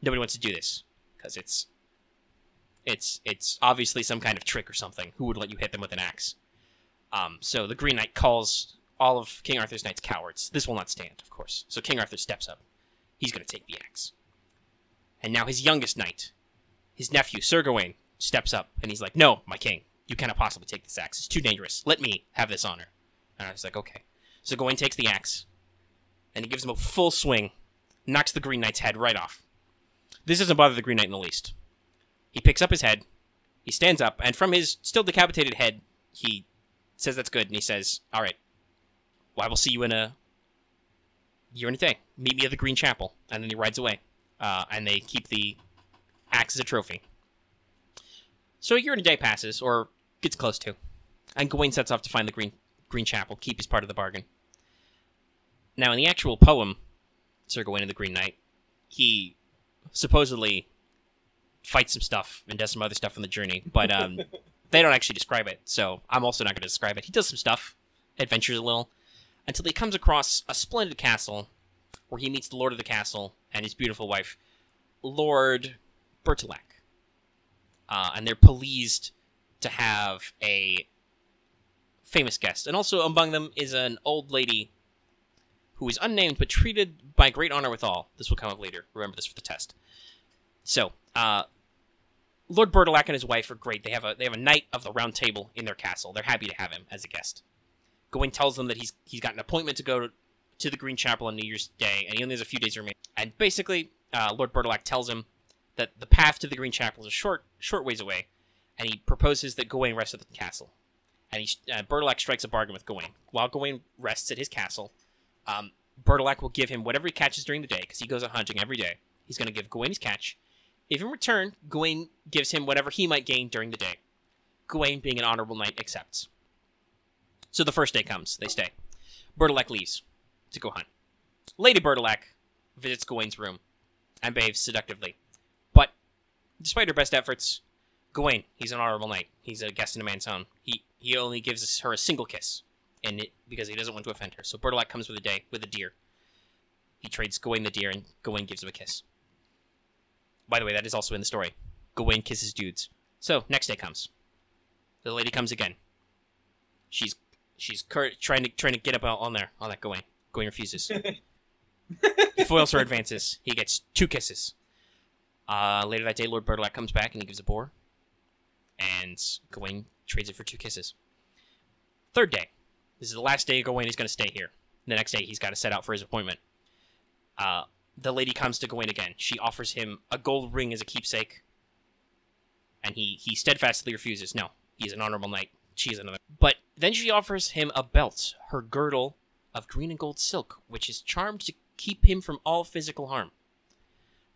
A: Nobody wants to do this, because it's obviously some kind of trick or something. Who would let you hit them with an axe? So the Green Knight calls all of King Arthur's knights cowards. This will not stand, of course. So King Arthur steps up. He's going to take the axe. And now his youngest knight, his nephew, Sir Gawain, steps up, and he's like, no, my king, you cannot possibly take this axe. It's too dangerous. Let me have this honor. And I was like, okay. So Gawain takes the axe, and he gives him a full swing, knocks the Green Knight's head right off. This doesn't bother the Green Knight in the least. He picks up his head, he stands up, and from his still decapitated head, he says that's good, and he says, all right, well, I will see you in a year and a day. Meet me at the Green Chapel. And then he rides away, and they keep the axe as a trophy. So a year and a day passes, or gets close to, and Gawain sets off to find the Green Chapel, keep his part of the bargain. Now, in the actual poem, Sir Gawain and the Green Knight, he supposedly fights some stuff and does some other stuff on the journey, but they don't actually describe it, so I'm also not going to describe it. He does some stuff, adventures a little, until he comes across a splendid castle where he meets the lord of the castle and his beautiful wife, Lord Bertilac. And they're pleased to have a famous guest. And also among them is an old lady who is unnamed but treated by great honor with all. This will come up later. Remember this for the test. So, Lord Bertilac and his wife are great. They have a knight of the Round Table in their castle. They're happy to have him as a guest. Gawain tells them that he's got an appointment to go to the Green Chapel on New Year's Day, and he only has a few days remaining. And basically, Lord Bertilac tells him that the path to the Green Chapel is a short ways away, and he proposes that Gawain rest at the castle. And Bertilac strikes a bargain with Gawain. While Gawain rests at his castle, Bertilac will give him whatever he catches during the day, because he goes out hunting every day. He's going to give Gawain his catch. If in return, Gawain gives him whatever he might gain during the day. Gawain, being an honorable knight, accepts. So the first day comes. They stay. Bertilac leaves to go hunt. Lady Bertilac visits Gawain's room and behaves seductively. But, despite her best efforts, Gawain, he's an honorable knight. He's a guest in a man's home. He only gives her a single kiss, because he doesn't want to offend her. So Bertilac comes with a deer. He trades Gawain the deer, and Gawain gives him a kiss. By the way, that is also in the story. Gawain kisses dudes. So, next day comes. The lady comes again. She's trying to get up on that Gawain. Gawain refuses. He foils her advances. He gets 2 kisses. Later that day, Lord Bertilac comes back and he gives a boar. And Gawain trades it for 2 kisses. Third day. This is the last day Gawain is going to stay here. The next day, he's got to set out for his appointment. The lady comes to Gawain again. She offers him a gold ring as a keepsake. And he steadfastly refuses. No, he's an honorable knight. She's another. But then she offers him a belt, her girdle of green and gold silk, which is charmed to keep him from all physical harm.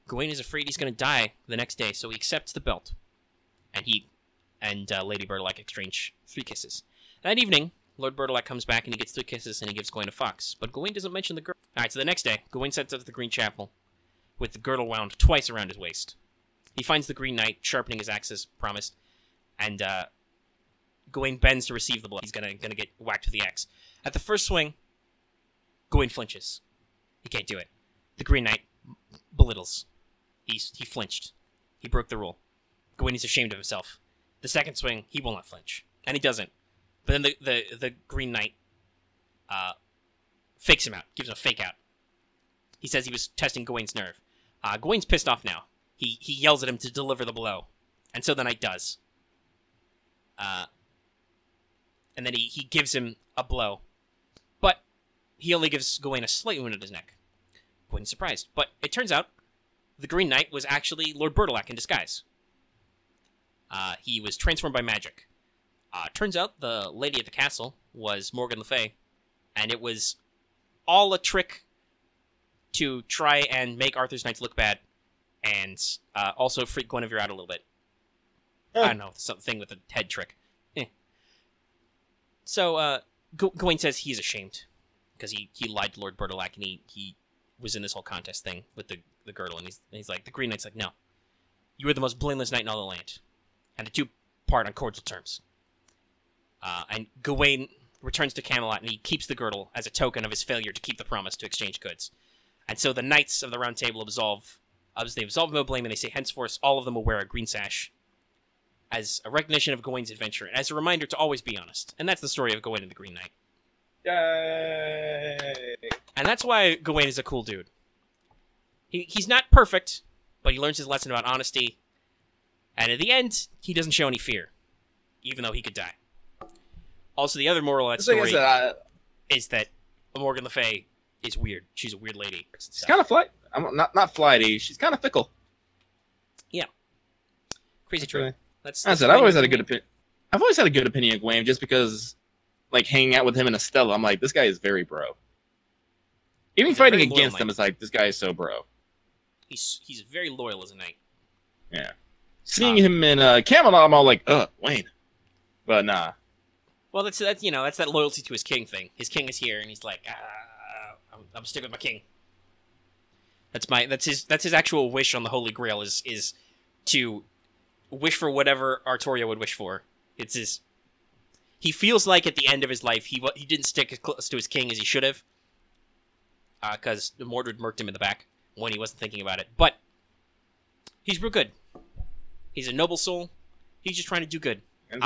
A: Gawain is afraid he's going to die the next day, so he accepts the belt. And Lady Bertilac exchange 3 kisses. That evening, Lord Bertilac comes back and he gets 3 kisses and he gives Gawain a fox. But Gawain doesn't mention the girdle. Alright, so the next day, Gawain sets out to the Green Chapel with the girdle wound twice around his waist. He finds the Green Knight sharpening his axe as promised, and Gawain bends to receive the blow. He's gonna get whacked with the axe. At the first swing, Gawain flinches. He can't do it. The Green Knight belittles. He flinched. He broke the rule. Gawain is ashamed of himself. The second swing, he will not flinch, and he doesn't. But then the Green Knight fakes him out, gives him a fake out. He says he was testing Gawain's nerve. Gawain's pissed off now. He yells at him to deliver the blow, and so the Knight does. And then he gives him a blow, but he only gives Gawain a slight wound at his neck. Gawain's surprised, but it turns out the Green Knight was actually Lord Bertilac in disguise. He was transformed by magic. Turns out the lady at the castle was Morgan Le Fay, and it was all a trick to try and make Arthur's Knights look bad, and also freak Guinevere out a little bit. I don't know, something with the head trick. So, Gawain says he's ashamed, because he lied to Lord Bertilac, and he was in this whole contest thing with the girdle, and he's like, the Green Knight's like, no, you are the most blameless knight in all the land. And the two part on cordial terms. And Gawain returns to Camelot, and he keeps the girdle as a token of his failure to keep the promise to exchange goods. And so the Knights of the Round Table absolve no blame, and they say henceforth all of them will wear a green sash as a recognition of Gawain's adventure, and as a reminder to always be honest. And that's the story of Gawain and the Green Knight.
B: Yay!
A: And that's why Gawain is a cool dude. He's not perfect, but he learns his lesson about honesty. And at the end, he doesn't show any fear, even though he could die. Also, the other moral of that story is that Morgan Le Fay is weird. She's a weird lady.
B: She's kind of not flighty. She's kind of fickle.
A: Yeah. Crazy true.
B: That's it. I've always had a good opinion. I've always had a good opinion of Gawain, just because, like, hanging out with him and Estella, I'm like, this guy is very bro. Even
A: He's
B: fighting against him is like, this guy is so bro.
A: He's very loyal as a knight.
B: Yeah. Seeing him in Camelot, I'm all like, Wayne. But nah.
A: Well, that's that loyalty to his king thing. His king is here, and he's like, I'm sticking with my king. That's his actual wish on the Holy Grail is to wish for whatever Artoria would wish for. It's his. He feels like at the end of his life he didn't stick as close to his king as he should have, because Mordred murked him in the back when he wasn't thinking about it. But he's real good. He's a noble soul. He's just trying to do good. And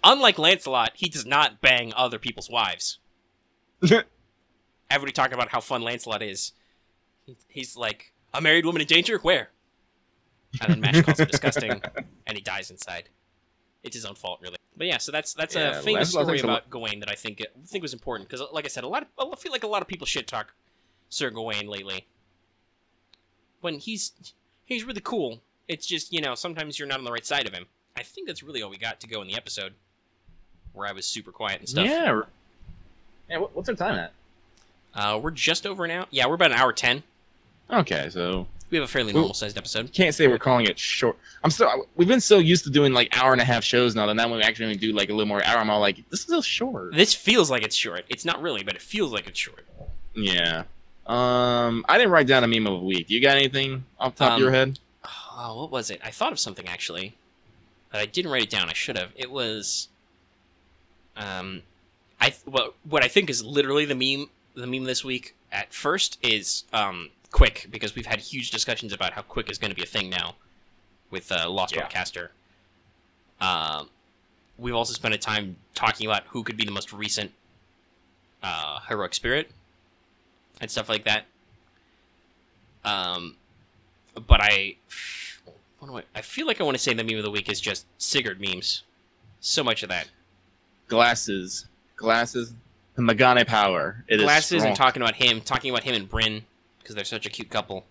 A: unlike Lancelot, he does not bang other people's wives. Everybody talking about how fun Lancelot is. He's like, a married woman in danger? Where? And then Mash calls him disgusting, and he dies inside. It's his own fault, really. But yeah, so that's a famous story about Gawain that I think was important, because, like I said, I feel like a lot of people shit talk Sir Gawain lately. When he's really cool. It's just, sometimes you're not on the right side of him. I think that's really all we got to go in the episode, where I was super quiet and stuff.
B: Yeah. Yeah. What's our time at?
A: We're just over an hour. Yeah, we're about an hour 10.
B: Okay, so
A: we have a fairly normal-sized episode.
B: Can't say we're calling it short. We've been so used to doing like hour and a half shows now that when we actually do like a little more hour, I'm all like, this is a short.
A: This feels like it's short. It's not really, but it feels like it's short.
B: Yeah. I didn't write down a meme of the week. Do you got anything off the top of your head?
A: Oh, what was it? I thought of something, actually. But I didn't write it down. I should have. It was... what I think is literally the meme this week at first is Quick, because we've had huge discussions about how Quick is going to be a thing now with Lost Broadcaster. We've also spent a time talking about who could be the most recent heroic spirit and stuff like that. But I feel like I want to say the meme of the week is just Sigurd memes. So much of that. Glasses,
B: the Magane power.
A: Glasses, and talking about him and Bryn, because they're such a cute couple.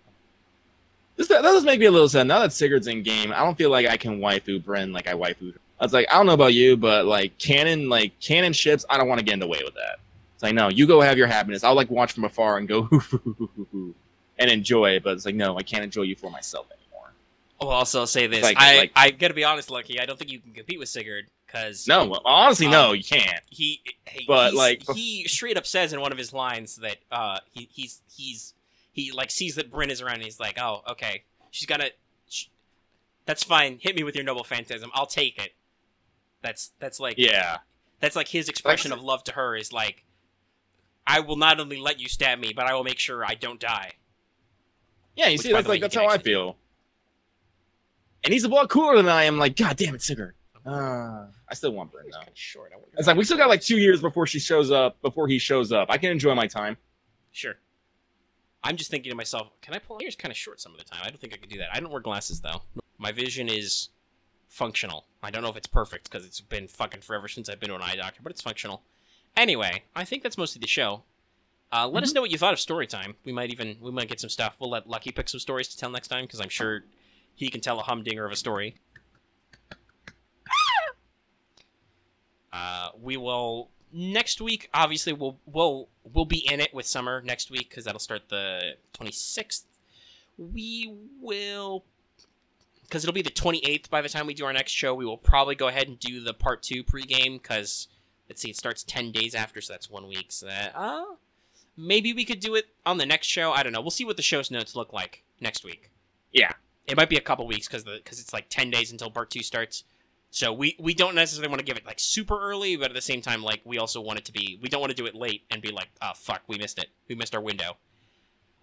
B: That does make me a little sad. Now that Sigurd's in game, I don't feel like I can waifu Bryn like I waifued her. I was like, I don't know about you, but like canon ships, I don't want to get in the way with that. It's like, no, you go have your happiness. I'll like watch from afar and go and enjoy it, but it's like, no, I can't enjoy you for myself anymore.
A: Well, also say this. I gotta be honest, Lucky, I don't think you can compete with Sigurd, because...
B: No, well, honestly, no, you can't.
A: He straight up says in one of his lines that he like sees that Bryn is around, and he's like, oh, okay, she's gotta... That's fine. Hit me with your noble phantasm. I'll take it. That's like That's like his expression of love to her is like, I will not only let you stab me, but I will make sure I don't die.
B: Yeah, you see, that's how I feel. And he's a lot cooler than I am. Like, God damn it, Sigurd. I still want Bryn though.
A: Short.
B: It's like we still got like 2 years before she shows up. Before he shows up, I can enjoy my time.
A: Sure. I'm just thinking to myself, can I pull? My ears kind of short some of the time. I don't think I can do that. I don't wear glasses though. My vision is functional. I don't know if it's perfect because it's been fucking forever since I've been to an eye doctor, but it's functional. Anyway, I think that's mostly the show. Let us know what you thought of Storytime. We might get some stuff. We'll let Lucky pick some stories to tell next time because I'm sure he can tell a humdinger of a story. We will next week. Obviously, we'll be in it with Summer next week because that'll start the 26th. We will, because it'll be the 28th by the time we do our next show. We will probably go ahead and do the part 2 pregame because let's see, it starts 10 days after, so that's 1 week. So that maybe we could do it on the next show. I don't know. We'll see what the show's notes look like next week.
B: Yeah,
A: it might be a couple weeks because it's like 10 days until part 2 starts. So we don't necessarily want to give it like super early, but at the same time, like we also want it to be. We don't want to do it late and be like, oh fuck, we missed it. We missed our window.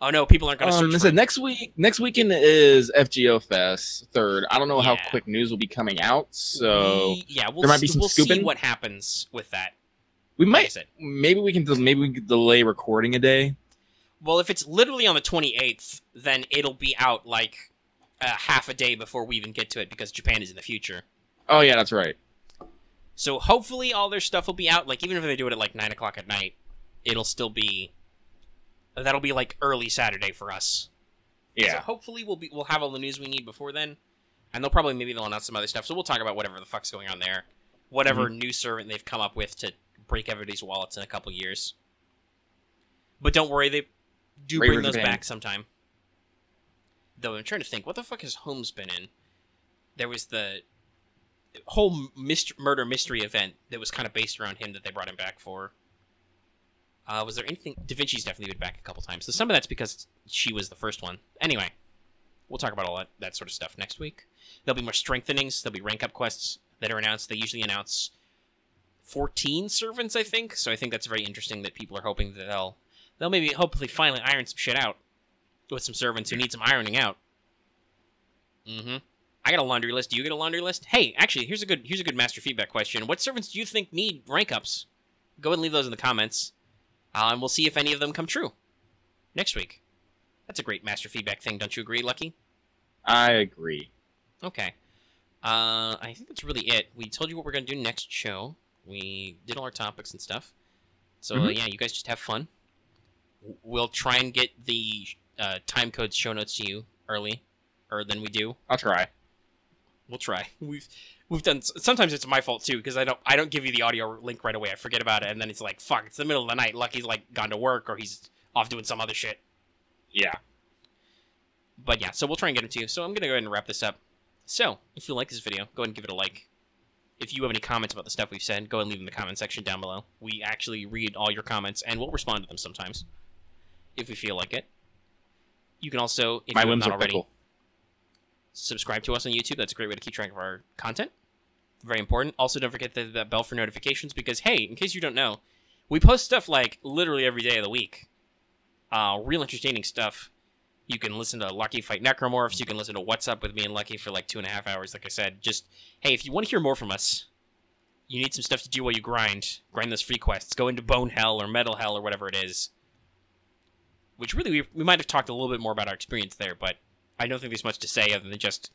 A: Oh no, people aren't going to search.
B: Listen, next weekend is FGO Fest 3rd. I don't know how quick news will be coming out, so
A: there
B: might be some scooping.
A: See what happens with that.
B: We might. Maybe we can delay recording a day.
A: Well, if it's literally on the 28th, then it'll be out like half a day before we even get to it because Japan is in the future.
B: Oh yeah, that's right.
A: So hopefully all their stuff will be out. Like even if they do it at like 9 o'clock at night, it'll still be. That'll be like early Saturday for us.
B: Yeah.
A: So hopefully we'll have all the news we need before then, and they'll announce some other stuff. So we'll talk about whatever the fuck's going on there, whatever new servant they've come up with to break everybody's wallets in a couple years. But don't worry, they do bring those back sometime. Though I'm trying to think, what the fuck has Holmes been in? There was the whole murder mystery event that was kind of based around him that they brought him back for. Was there anything? Da Vinci's definitely been back a couple times. So some of that's because she was the first one. Anyway, we'll talk about all that sort of stuff next week. There'll be more strengthenings. There'll be rank up quests that are announced. They usually announce 14 servants, I think. So I think that's very interesting that people are hoping that they'll maybe hopefully finally iron some shit out with some servants who need some ironing out. I got a laundry list. Do you get a laundry list? Hey, actually, here's a good master feedback question. What servants do you think need rank ups? Go ahead and leave those in the comments. And we'll see if any of them come true next week. That's a great master feedback thing, don't you agree, Lucky?
B: I agree.
A: Okay. I think that's really it. We told you what we're going to do next show. We did all our topics and stuff. So, yeah, you guys just have fun. We'll try and get the time codes show notes to you earlier than we do.
B: I'll try.
A: We'll try. We've done. Sometimes it's my fault too because I don't give you the audio link right away. I forget about it, and then it's like fuck. It's the middle of the night. Lucky's like gone to work or he's off doing some other shit.
B: Yeah.
A: But yeah, so we'll try and get him to you. So I'm gonna go ahead and wrap this up. So if you like this video, go ahead and give it a like. If you have any comments about the stuff we've said, go ahead and leave them in the comment section down below. We actually read all your comments and we'll respond to them sometimes if we feel like it. You can also, if you have not already, subscribe to us on YouTube. That's a great way to keep track of our content. Very important. Also, don't forget the bell for notifications because, hey, in case you don't know, we post stuff like literally every day of the week. Real entertaining stuff. You can listen to Lucky fight Necromorphs. You can listen to What's Up with me and Lucky for like 2.5 hours, like I said. Just, hey, if you want to hear more from us, you need some stuff to do while you grind those free quests. Go into Bone Hell or Metal Hell or whatever it is. Which really, we might have talked a little bit more about our experience there, but I don't think there's much to say other than just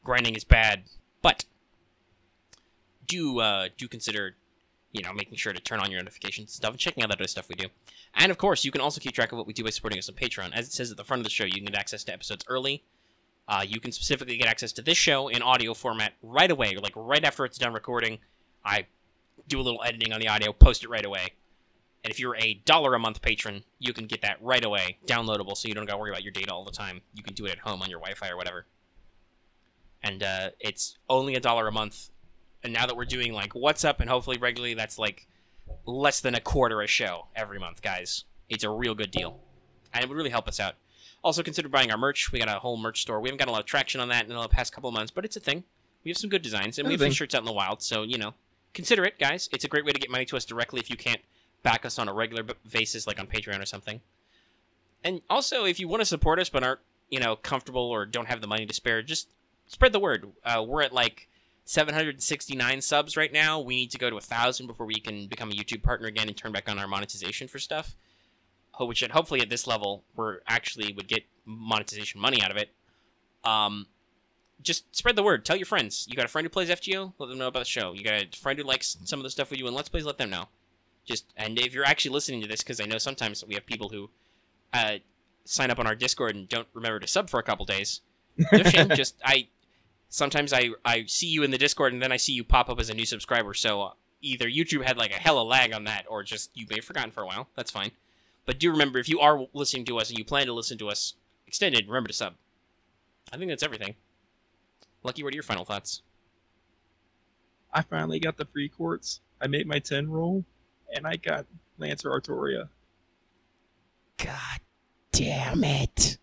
A: grinding is bad. But do consider, making sure to turn on your notifications and stuff and checking out that other stuff we do. And of course, you can also keep track of what we do by supporting us on Patreon. As it says at the front of the show, you can get access to episodes early. You can specifically get access to this show in audio format right away, like right after it's done recording. I do a little editing on the audio, post it right away. And if you're a $1 a month patron, you can get that right away, downloadable, so you don't got to worry about your data all the time. You can do it at home on your Wi-Fi or whatever. And it's only $1 a month. And now that we're doing like What's Up and hopefully regularly, that's like less than $0.25 a show every month, guys. It's a real good deal. And it would really help us out. Also, consider buying our merch. We got a whole merch store. We haven't got a lot of traction on that in the past couple of months, but it's a thing. We have some good designs, and we have some shirts out in the wild, so, you know, consider it, guys. It's a great way to get money to us directly if you can't back us on a regular basis, like on Patreon or something. And also, if you want to support us but aren't, you know, comfortable or don't have the money to spare, just spread the word. We're at, like, 769 subs right now. We need to go to 1,000 before we can become a YouTube partner again and turn back on our monetization for stuff. Which hopefully at this level, we're actually would get monetization money out of it. Just spread the word. Tell your friends. You got a friend who plays FGO? Let them know about the show. You got a friend who likes some of the stuff we do in Let's Plays? Let them know. And if you're actually listening to this, because I know sometimes we have people who sign up on our Discord and don't remember to sub for a couple days. No shame. Sometimes I see you in the Discord and then I see you pop up as a new subscriber. So either YouTube had like a hella lag on that, or just you may have forgotten for a while. That's fine. But do remember, if you are listening to us and you plan to listen to us extended, remember to sub. I think that's everything. Lucky, what are your final thoughts?
B: I finally got the free quartz. I made my 10 roll, and I got Lancer Artoria.
A: God damn it.